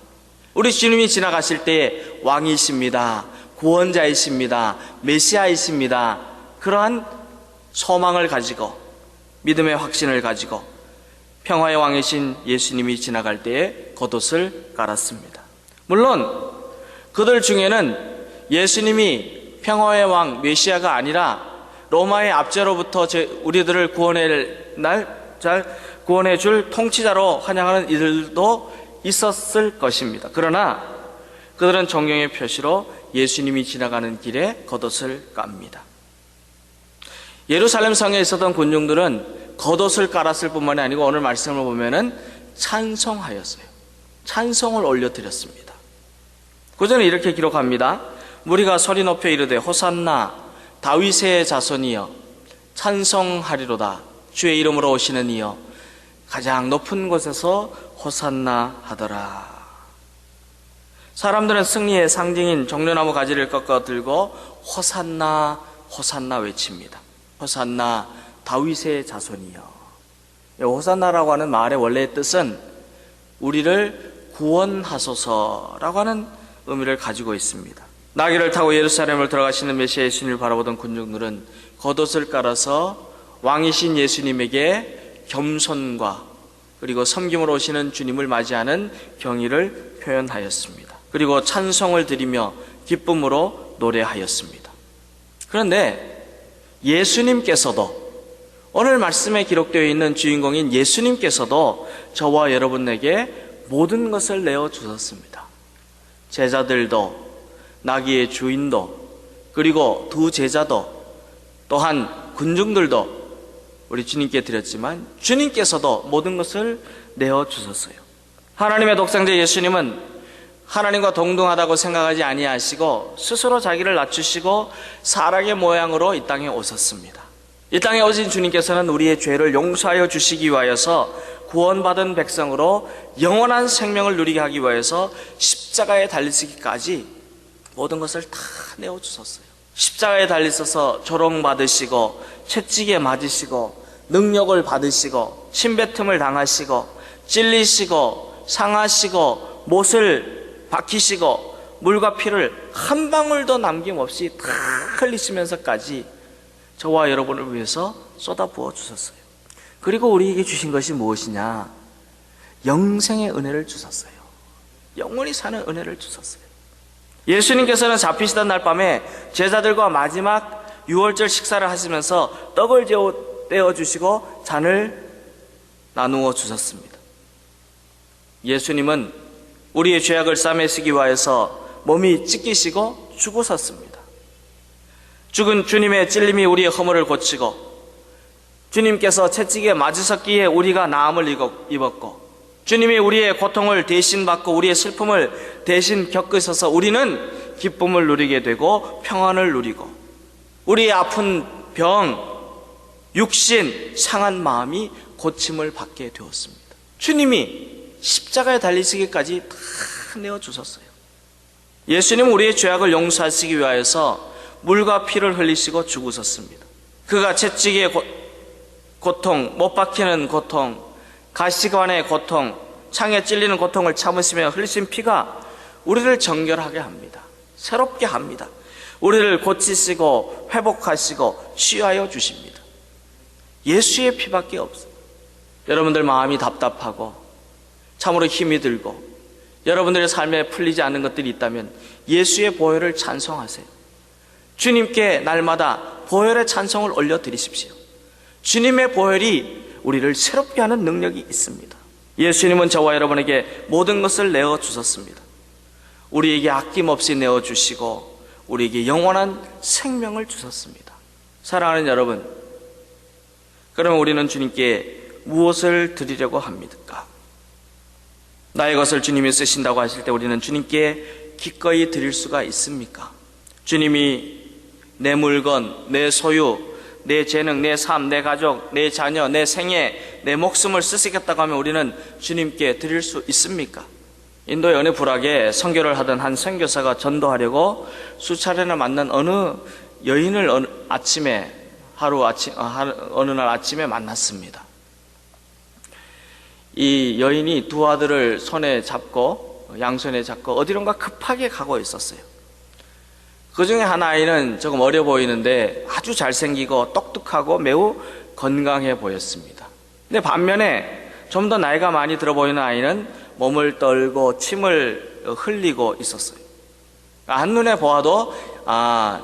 우리 주님이 지나가실 때 왕이십니다, 구원자이십니다, 메시아이십니다, 그러한 소망을 가지고 믿음의 확신을 가지고 평화의 왕이신 예수님이 지나갈 때에 겉옷을 깔았습니다. 물론 그들 중에는 예수님이 평화의 왕 메시아가 아니라 로마의 압제로부터 우리들을 구원해 줄 통치자로 환영하는 이들도 있었을 것입니다. 그러나 그들은 존경의 표시로 예수님이 지나가는 길에 겉옷을 깝니다. 예루살렘 성에 있었던 군중들은 겉옷을 깔았을 뿐만이 아니고 오늘 말씀을 보면은 찬송하였어요. 찬송을 올려드렸습니다. 구절은 이렇게 기록합니다. 무리가 소리 높여 이르되 호산나 다윗의 자손이여 찬송하리로다. 주의 이름으로 오시는 이여 가장 높은 곳에서 호산나 하더라. 사람들은 승리의 상징인 종려나무 가지를 꺾어 들고 호산나 호산나 외칩니다. 호산나 다윗의 자손이여. 호산나라고 하는 말의 원래의 뜻은 우리를 구원하소서라고 하는 의미를 가지고 있습니다. 나귀를 타고 예루살렘을 들어가시는 메시아 예수님을 바라보던 군중들은 겉옷을 깔아서 왕이신 예수님에게 겸손과 그리고 섬김으로 오시는 주님을 맞이하는 경의를 표현하였습니다. 그리고 찬송을 드리며 기쁨으로 노래하였습니다. 그런데 예수님께서도 오늘 말씀에 기록되어 있는 주인공인 예수님께서도 저와 여러분에게 모든 것을 내어주셨습니다. 제자들도 나귀의 주인도 그리고 두 제자도 또한 군중들도 우리 주님께 드렸지만 주님께서도 모든 것을 내어주셨어요. 하나님의 독생자 예수님은 하나님과 동등하다고 생각하지 아니하시고 스스로 자기를 낮추시고 사람의 모양으로 이 땅에 오셨습니다. 이 땅에 오신 주님께서는 우리의 죄를 용서하여 주시기 위하여서 구원받은 백성으로 영원한 생명을 누리게 하기 위해서 십자가에 달리시기까지 모든 것을 다 내어주셨어요. 십자가에 달리셔서 조롱받으시고 채찍에 맞으시고 능력을 받으시고 침뱉음을 당하시고 찔리시고 상하시고 못을 박히시고 물과 피를 한 방울도 남김없이 다 흘리시면서까지 저와 여러분을 위해서 쏟아부어 주셨어요. 그리고 우리에게 주신 것이 무엇이냐? 영생의 은혜를 주셨어요. 영원히 사는 은혜를 주셨어요. 예수님께서는 잡히시던 날 밤에 제자들과 마지막 유월절 식사를 하시면서 떡을 떼어주시고 잔을 나누어 주셨습니다. 예수님은 우리의 죄악을 싸매시기 위하여서 몸이 찢기시고 죽으셨습니다. 죽은 주님의 찔림이 우리의 허물을 고치고 주님께서 채찍에 맞으셨기에 우리가 나음을 입었고 주님이 우리의 고통을 대신 받고 우리의 슬픔을 대신 겪으셔서 우리는 기쁨을 누리게 되고 평안을 누리고 우리의 아픈 병, 육신, 상한 마음이 고침을 받게 되었습니다. 주님이 십자가에 달리시기까지 다 내어주셨어요. 예수님은 우리의 죄악을 용서하시기 위하여서 물과 피를 흘리시고 죽으셨습니다. 그가 채찍의 고통, 못 박히는 고통, 가시관의 고통, 창에 찔리는 고통을 참으시며 흘리신 피가 우리를 정결하게 합니다. 새롭게 합니다. 우리를 고치시고 회복하시고 치유하여 주십니다. 예수의 피밖에 없어요. 여러분들 마음이 답답하고 참으로 힘이 들고 여러분들의 삶에 풀리지 않는 것들이 있다면 예수의 보혈을 찬송하세요. 주님께 날마다 보혈의 찬송을 올려드리십시오. 주님의 보혈이 우리를 새롭게 하는 능력이 있습니다. 예수님은 저와 여러분에게 모든 것을 내어주셨습니다. 우리에게 아낌없이 내어주시고 우리에게 영원한 생명을 주셨습니다. 사랑하는 여러분, 그러면 우리는 주님께 무엇을 드리려고 합니까? 나의 것을 주님이 쓰신다고 하실 때 우리는 주님께 기꺼이 드릴 수가 있습니까? 주님이 내 물건, 내 소유, 내 재능, 내 삶, 내 가족, 내 자녀, 내 생애, 내 목숨을 쓰시겠다고 하면 우리는 주님께 드릴 수 있습니까? 인도의 어느 부락에 선교를 하던 한 선교사가 전도하려고 수차례나 만난 어느 여인을 어느 날 아침에 만났습니다. 이 여인이 두 아들을 양손에 잡고 어디론가 급하게 가고 있었어요. 그 중에 한 아이는 조금 어려 보이는데 아주 잘생기고 똑똑하고 매우 건강해 보였습니다. 근데 반면에 좀 더 나이가 많이 들어 보이는 아이는 몸을 떨고 침을 흘리고 있었어요. 한눈에 보아도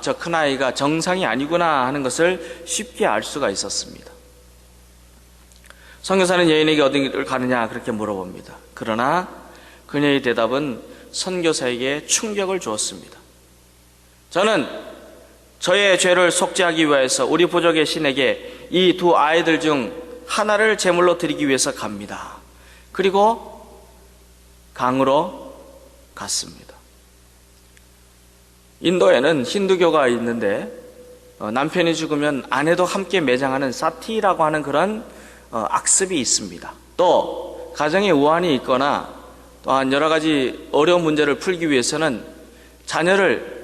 저 큰아이가 정상이 아니구나 하는 것을 쉽게 알 수가 있었습니다. 선교사는 여인에게 어디를 가느냐 그렇게 물어봅니다. 그러나 그녀의 대답은 선교사에게 충격을 주었습니다. 저는 저의 죄를 속죄하기 위해서 우리 부족의 신에게 이 두 아이들 중 하나를 제물로 드리기 위해서 갑니다. 그리고 강으로 갔습니다. 인도에는 힌두교가 있는데 남편이 죽으면 아내도 함께 매장하는 사티라고 하는 그런 악습이 있습니다. 또 가정에 우환이 있거나 또한 여러 가지 어려운 문제를 풀기 위해서는 자녀를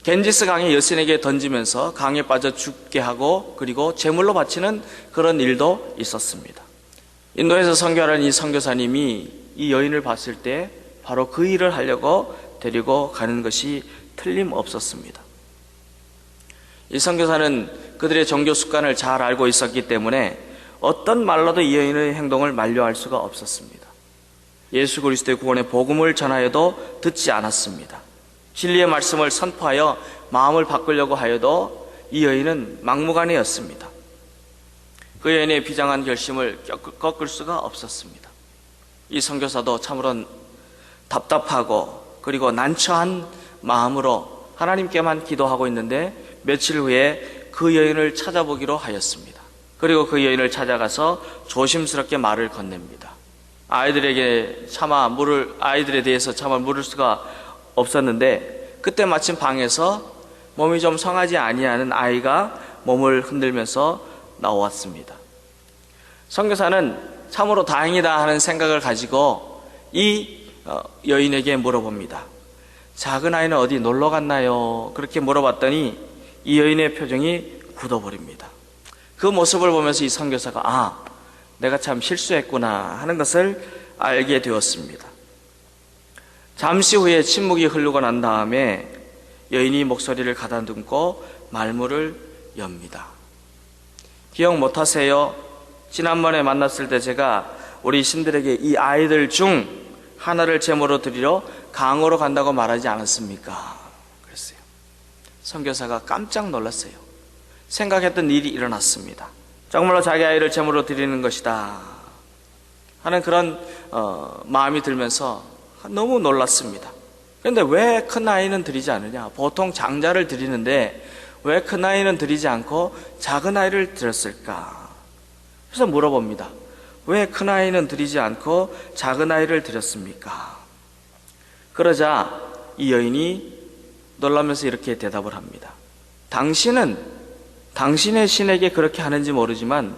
겐지스 강의 여신에게 던지면서 강에 빠져 죽게 하고 그리고 제물로 바치는 그런 일도 있었습니다. 인도에서 선교하는 이 선교사님이 이 여인을 봤을 때 바로 그 일을 하려고 데리고 가는 것이 틀림없었습니다. 이 선교사는 그들의 종교 습관을 잘 알고 있었기 때문에 어떤 말로도 이 여인의 행동을 만류할 수가 없었습니다. 예수 그리스도의 구원의 복음을 전하여도 듣지 않았습니다. 진리의 말씀을 선포하여 마음을 바꾸려고 하여도 이 여인은 막무가내였습니다. 그 여인의 비장한 결심을 꺾을 수가 없었습니다. 이 선교사도 참으로 답답하고 그리고 난처한 마음으로 하나님께만 기도하고 있는데 며칠 후에 그 여인을 찾아보기로 하였습니다. 그리고 그 여인을 찾아가서 조심스럽게 말을 건넵니다. 아이들에 대해서 차마 물을 수가 없었는데 그때 마침 방에서 몸이 좀 성하지 아니하는 아이가 몸을 흔들면서 나왔습니다. 선교사는 참으로 다행이다 하는 생각을 가지고 이 여인에게 물어봅니다. 작은 아이는 어디 놀러 갔나요? 그렇게 물어봤더니 이 여인의 표정이 굳어버립니다. 그 모습을 보면서 이 선교사가 내가 참 실수했구나 하는 것을 알게 되었습니다. 잠시 후에 침묵이 흐르고 난 다음에 여인이 목소리를 가다듬고 말문을 엽니다. 기억 못하세요? 지난번에 만났을 때 제가 우리 신들에게 이 아이들 중 하나를 제물로 드리러 강으로 간다고 말하지 않았습니까? 그랬어요. 선교사가 깜짝 놀랐어요. 생각했던 일이 일어났습니다. 정말로 자기 아이를 제물로 드리는 것이다 하는 그런 마음이 들면서 너무 놀랐습니다. 그런데 왜 큰 아이는 드리지 않느냐? 보통 장자를 드리는데 왜 큰 아이는 드리지 않고 작은 아이를 드렸을까? 그래서 물어봅니다. 왜 큰 아이는 드리지 않고 작은 아이를 드렸습니까? 그러자 이 여인이 놀라면서 이렇게 대답을 합니다. 당신은 당신의 신에게 그렇게 하는지 모르지만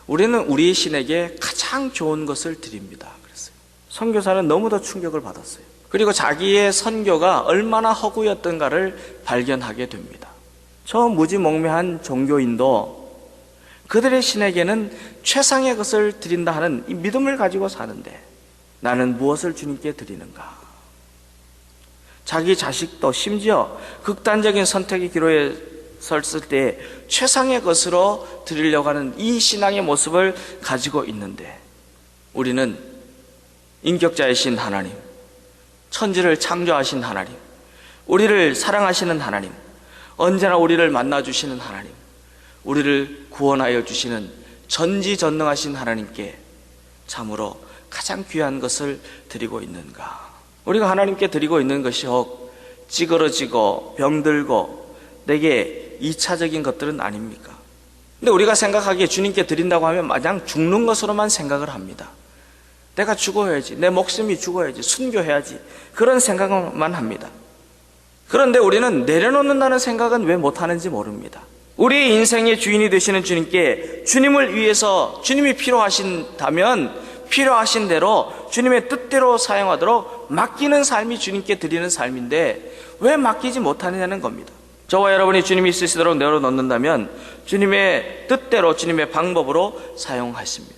우리는 우리 신에게 가장 좋은 것을 드립니다. 그랬어요. 선교사는 너무도 충격을 받았어요. 그리고 자기의 선교가 얼마나 허구였던가를 발견하게 됩니다. 저 무지몽매한 종교인도 그들의 신에게는 최상의 것을 드린다 하는 이 믿음을 가지고 사는데 나는 무엇을 주님께 드리는가? 자기 자식도 심지어 극단적인 선택의 기로에 섰을 때 최상의 것으로 드리려고 하는 이 신앙의 모습을 가지고 있는데 우리는 인격자이신 하나님, 천지를 창조하신 하나님, 우리를 사랑하시는 하나님, 언제나 우리를 만나주시는 하나님, 우리를 구원하여 주시는 전지전능하신 하나님께 참으로 가장 귀한 것을 드리고 있는가? 우리가 하나님께 드리고 있는 것이 혹 찌그러지고 병들고 내게 2차적인 것들은 아닙니까? 근데 우리가 생각하기에 주님께 드린다고 하면 마냥 죽는 것으로만 생각을 합니다. 내가 죽어야지, 내 목숨이 죽어야지, 순교해야지, 그런 생각만 합니다. 그런데 우리는 내려놓는다는 생각은 왜 못하는지 모릅니다. 우리 인생의 주인이 되시는 주님께 주님을 위해서 주님이 필요하신다면 필요하신 대로 주님의 뜻대로 사용하도록 맡기는 삶이 주님께 드리는 삶인데 왜 맡기지 못하느냐는 겁니다. 저와 여러분이 주님이 쓰시도록 내어놓는다면 주님의 뜻대로 주님의 방법으로 사용하십니다.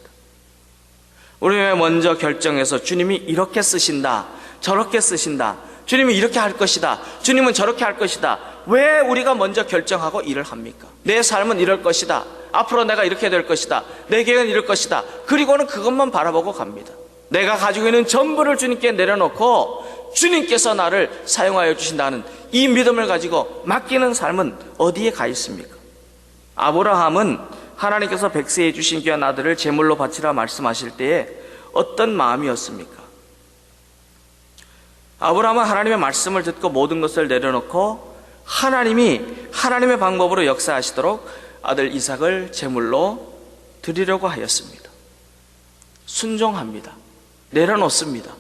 우리가 먼저 결정해서 주님이 이렇게 쓰신다, 저렇게 쓰신다, 주님이 이렇게 할 것이다, 주님은 저렇게 할 것이다. 왜 우리가 먼저 결정하고 일을 합니까? 내 삶은 이럴 것이다, 앞으로 내가 이렇게 될 것이다, 내 계획은 이럴 것이다. 그리고는 그것만 바라보고 갑니다. 내가 가지고 있는 전부를 주님께 내려놓고 주님께서 나를 사용하여 주신다는 이 믿음을 가지고 맡기는 삶은 어디에 가 있습니까? 아브라함은 하나님께서 백세해 주신 귀한 아들을 제물로 바치라 말씀하실 때에 어떤 마음이었습니까? 아브라함은 하나님의 말씀을 듣고 모든 것을 내려놓고 하나님이 하나님의 방법으로 역사하시도록 아들 이삭을 제물로 드리려고 하였습니다. 순종합니다. 내려놓습니다.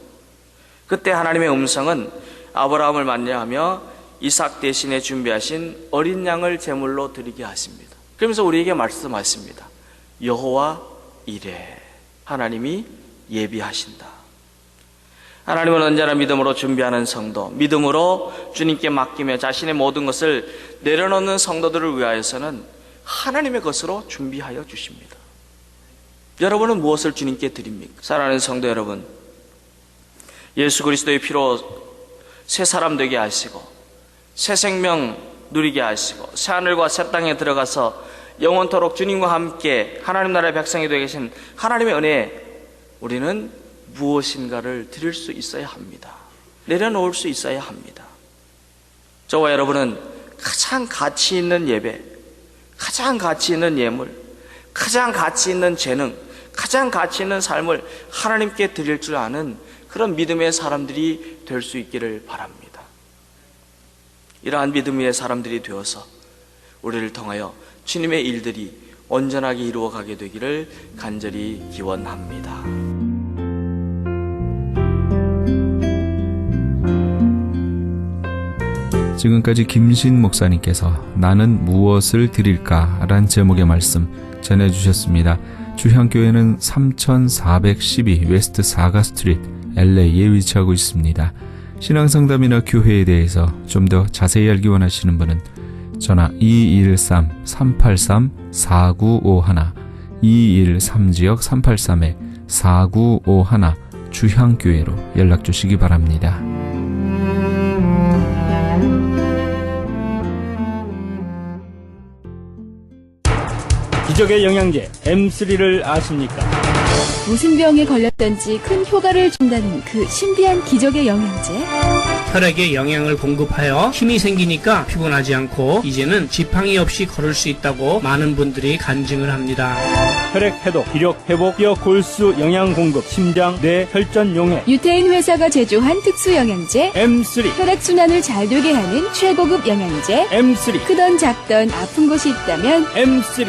그때 하나님의 음성은 아브라함을 만나하며 이삭 대신에 준비하신 어린 양을 제물로 드리게 하십니다. 그러면서 우리에게 말씀하십니다. 여호와 이레, 하나님이 예비하신다. 하나님은 언제나 믿음으로 준비하는 성도, 믿음으로 주님께 맡기며 자신의 모든 것을 내려놓는 성도들을 위하여서는 하나님의 것으로 준비하여 주십니다. 여러분은 무엇을 주님께 드립니까? 사랑하는 성도 여러분, 예수 그리스도의 피로 새 사람 되게 하시고 새 생명 누리게 하시고 새 하늘과 새 땅에 들어가서 영원토록 주님과 함께 하나님 나라의 백성이 되게 계신 하나님의 은혜에 우리는 무엇인가를 드릴 수 있어야 합니다. 내려놓을 수 있어야 합니다. 저와 여러분은 가장 가치 있는 예배, 가장 가치 있는 예물, 가장 가치 있는 재능, 가장 가치 있는 삶을 하나님께 드릴 줄 아는 그런 믿음의 사람들이 될 수 있기를 바랍니다. 이러한 믿음의 사람들이 되어서 우리를 통하여 주님의 일들이 온전하게 이루어가게 되기를 간절히 기원합니다. 지금까지 김신 목사님께서 나는 무엇을 드릴까? 란 제목의 말씀 전해주셨습니다. 주향교회는 3412 웨스트 사가 스트리트 LA에 위치하고 있습니다. 신앙상담이나 교회에 대해서 좀 더 자세히 알기 원하시는 분은 전화 213-383-4951 213지역 383-4951 주향교회로 연락주시기 바랍니다. 기적의 영양제 M3를 아십니까? 무슨 병에 걸렸던지 큰 효과를 준다는 그 신비한 기적의 영양제. 혈액에 영양을 공급하여 힘이 생기니까 피곤하지 않고 이제는 지팡이 없이 걸을 수 있다고 많은 분들이 간증을 합니다. 혈액 해독, 기력 회복, 뼈 골수 영양 공급, 심장, 뇌, 혈전 용해. 유태인 회사가 제조한 특수 영양제 M3. 혈액 순환을 잘 되게 하는 최고급 영양제 M3. 크던 작던 아픈 곳이 있다면 M3.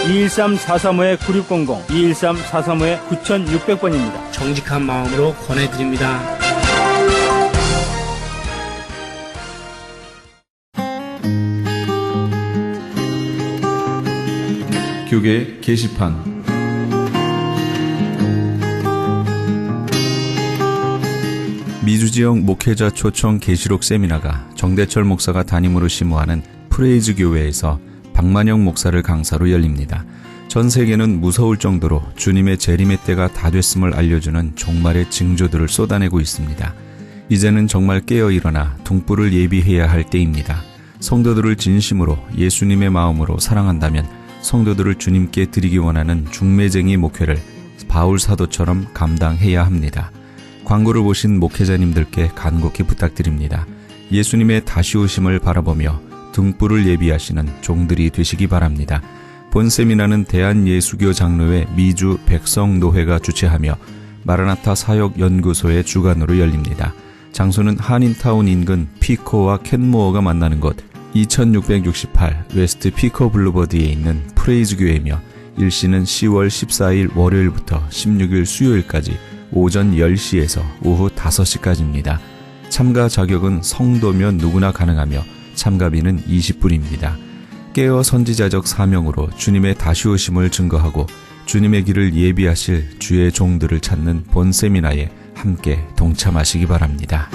213-435-9600, 213-435-9600번입니다. 정직한 마음으로 권해드립니다. 교계 게시판. 미주지역 목회자 초청 계시록 세미나가 정대철 목사가 담임으로 심호하는 프레이즈 교회에서 박만영 목사를 강사로 열립니다. 전 세계는 무서울 정도로 주님의 재림의 때가 다 됐음을 알려주는 종말의 징조들을 쏟아내고 있습니다. 이제는 정말 깨어 일어나 등불을 예비해야 할 때입니다. 성도들을 진심으로 예수님의 마음으로 사랑한다면 성도들을 주님께 드리기 원하는 중매쟁이 목회를 바울 사도처럼 감당해야 합니다. 광고를 보신 목회자님들께 간곡히 부탁드립니다. 예수님의 다시 오심을 바라보며 등불을 예비하시는 종들이 되시기 바랍니다. 본 세미나는 대한예수교 장로회 미주 백성노회가 주최하며 마라나타 사역연구소의 주관으로 열립니다. 장소는 한인타운 인근 피코와 켄모어가 만나는 곳 2668 웨스트 피커 블루버드에 있는 프레이즈 교회이며 일시는 10월 14일 월요일부터 16일 수요일까지 오전 10시에서 오후 5시까지입니다. 참가 자격은 성도면 누구나 가능하며 참가비는 20불입니다. 깨어 선지자적 사명으로 주님의 다시 오심을 증거하고 주님의 길을 예비하실 주의 종들을 찾는 본 세미나에 함께 동참하시기 바랍니다.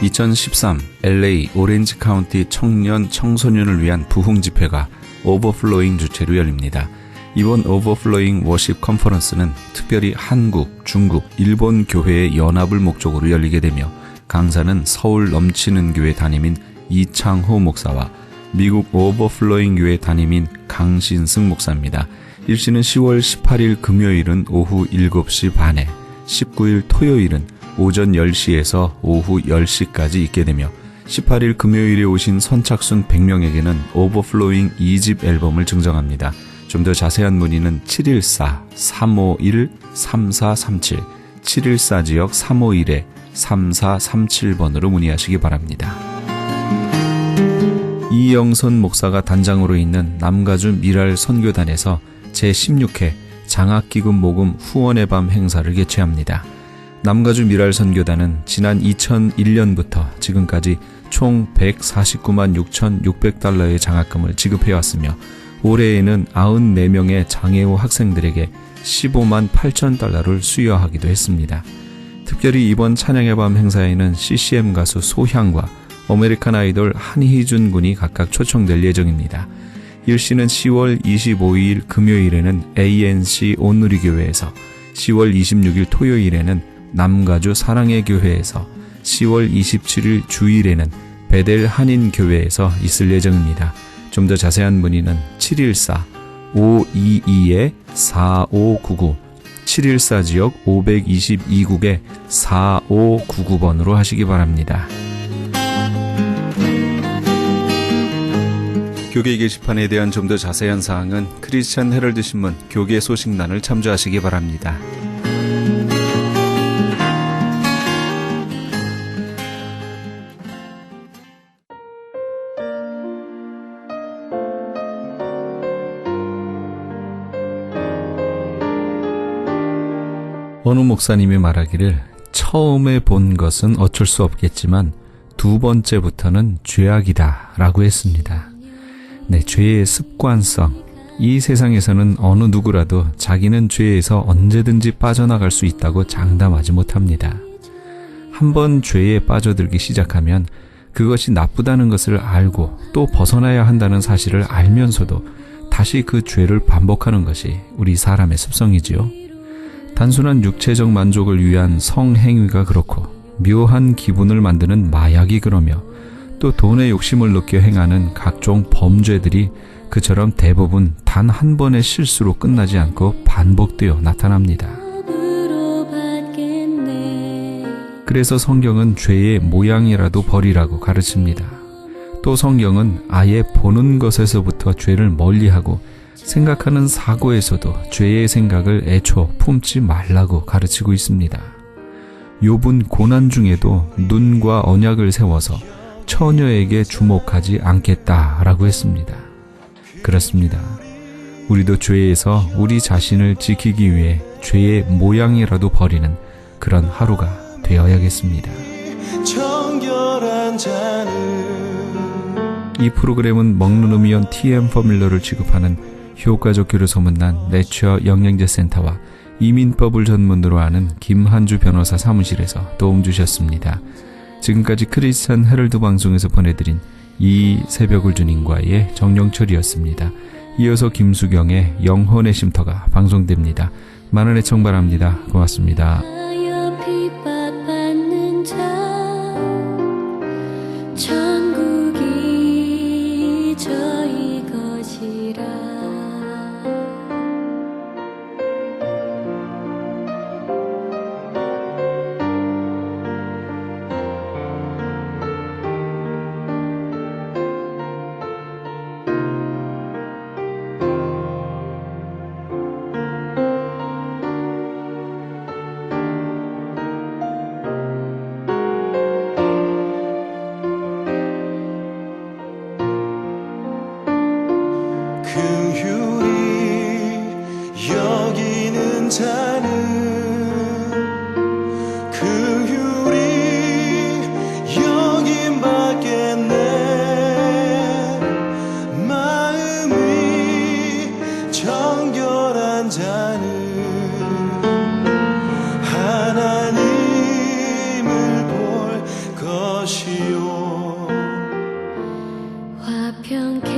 2013 LA 오렌지 카운티 청년 청소년을 위한 부흥 집회가 오버플로잉 주최로 열립니다. 이번 오버플로잉 워십 컨퍼런스는 특별히 한국, 중국, 일본 교회의 연합을 목적으로 열리게 되며 강사는 서울 넘치는 교회 담임인 이창호 목사와 미국 오버플로잉 교회 담임인 강신승 목사입니다. 일시는 10월 18일 금요일은 오후 7시 반에, 19일 토요일은 오전 10시에서 오후 10시까지 있게 되며 18일 금요일에 오신 선착순 100명에게는 오버플로잉 2집 앨범을 증정합니다. 좀 더 자세한 문의는 714-351-3437, 714지역 351-3437번으로 문의하시기 바랍니다. 이영선 목사가 단장으로 있는 남가주 미랄 선교단에서 제16회 장학기금 모금 후원의 밤 행사를 개최합니다. 남가주 미랄 선교단은 지난 2001년부터 지금까지 총 149만 6,600달러의 장학금을 지급해왔으며 올해에는 94명의 장애우 학생들에게 15만 8천 달러를 수여하기도 했습니다. 특별히 이번 찬양의 밤 행사에는 CCM 가수 소향과 아메리칸 아이돌 한희준 군이 각각 초청될 예정입니다. 일시는 10월 25일 금요일에는 ANC 온누리교회에서, 10월 26일 토요일에는 남가주 사랑의 교회에서, 10월 27일 주일에는 베델 한인교회에서 있을 예정입니다. 좀 더 자세한 문의는 714-522-4599, 714지역 522국에 4599번으로 하시기 바랍니다. 교계 게시판에 대한 좀 더 자세한 사항은 크리스천 헤럴드 신문 교계 소식란을 참조하시기 바랍니다. 어느 목사님이 말하기를 처음에 본 것은 어쩔 수 없겠지만 두 번째부터는 죄악이다 라고 했습니다. 네, 죄의 습관성. 이 세상에서는 어느 누구라도 자기는 죄에서 언제든지 빠져나갈 수 있다고 장담하지 못합니다. 한번 죄에 빠져들기 시작하면 그것이 나쁘다는 것을 알고 또 벗어나야 한다는 사실을 알면서도 다시 그 죄를 반복하는 것이 우리 사람의 습성이지요. 단순한 육체적 만족을 위한 성행위가 그렇고 묘한 기분을 만드는 마약이 그러며 또 돈의 욕심을 느껴 행하는 각종 범죄들이 그처럼 대부분 단 한 번의 실수로 끝나지 않고 반복되어 나타납니다. 그래서 성경은 죄의 모양이라도 버리라고 가르칩니다. 또 성경은 아예 보는 것에서부터 죄를 멀리하고 생각하는 사고에서도 죄의 생각을 애초 품지 말라고 가르치고 있습니다. 욥은 고난 중에도 눈과 언약을 세워서 처녀에게 주목하지 않겠다라고 했습니다. 그렇습니다. 우리도 죄에서 우리 자신을 지키기 위해 죄의 모양이라도 버리는 그런 하루가 되어야겠습니다. 이 프로그램은 먹는 음이온 TM 포뮬러를 취급하는 효과적 교류 소문난 내처 영양제 센터와 이민법을 전문으로 하는 김한주 변호사 사무실에서 도움 주셨습니다. 지금까지 크리스천 헤럴드 방송에서 보내드린 이 새벽을 주님과의 정영철이었습니다. 이어서 김수경의 영혼의 쉼터가 방송됩니다. 많은 애청 바랍니다. 고맙습니다. 편견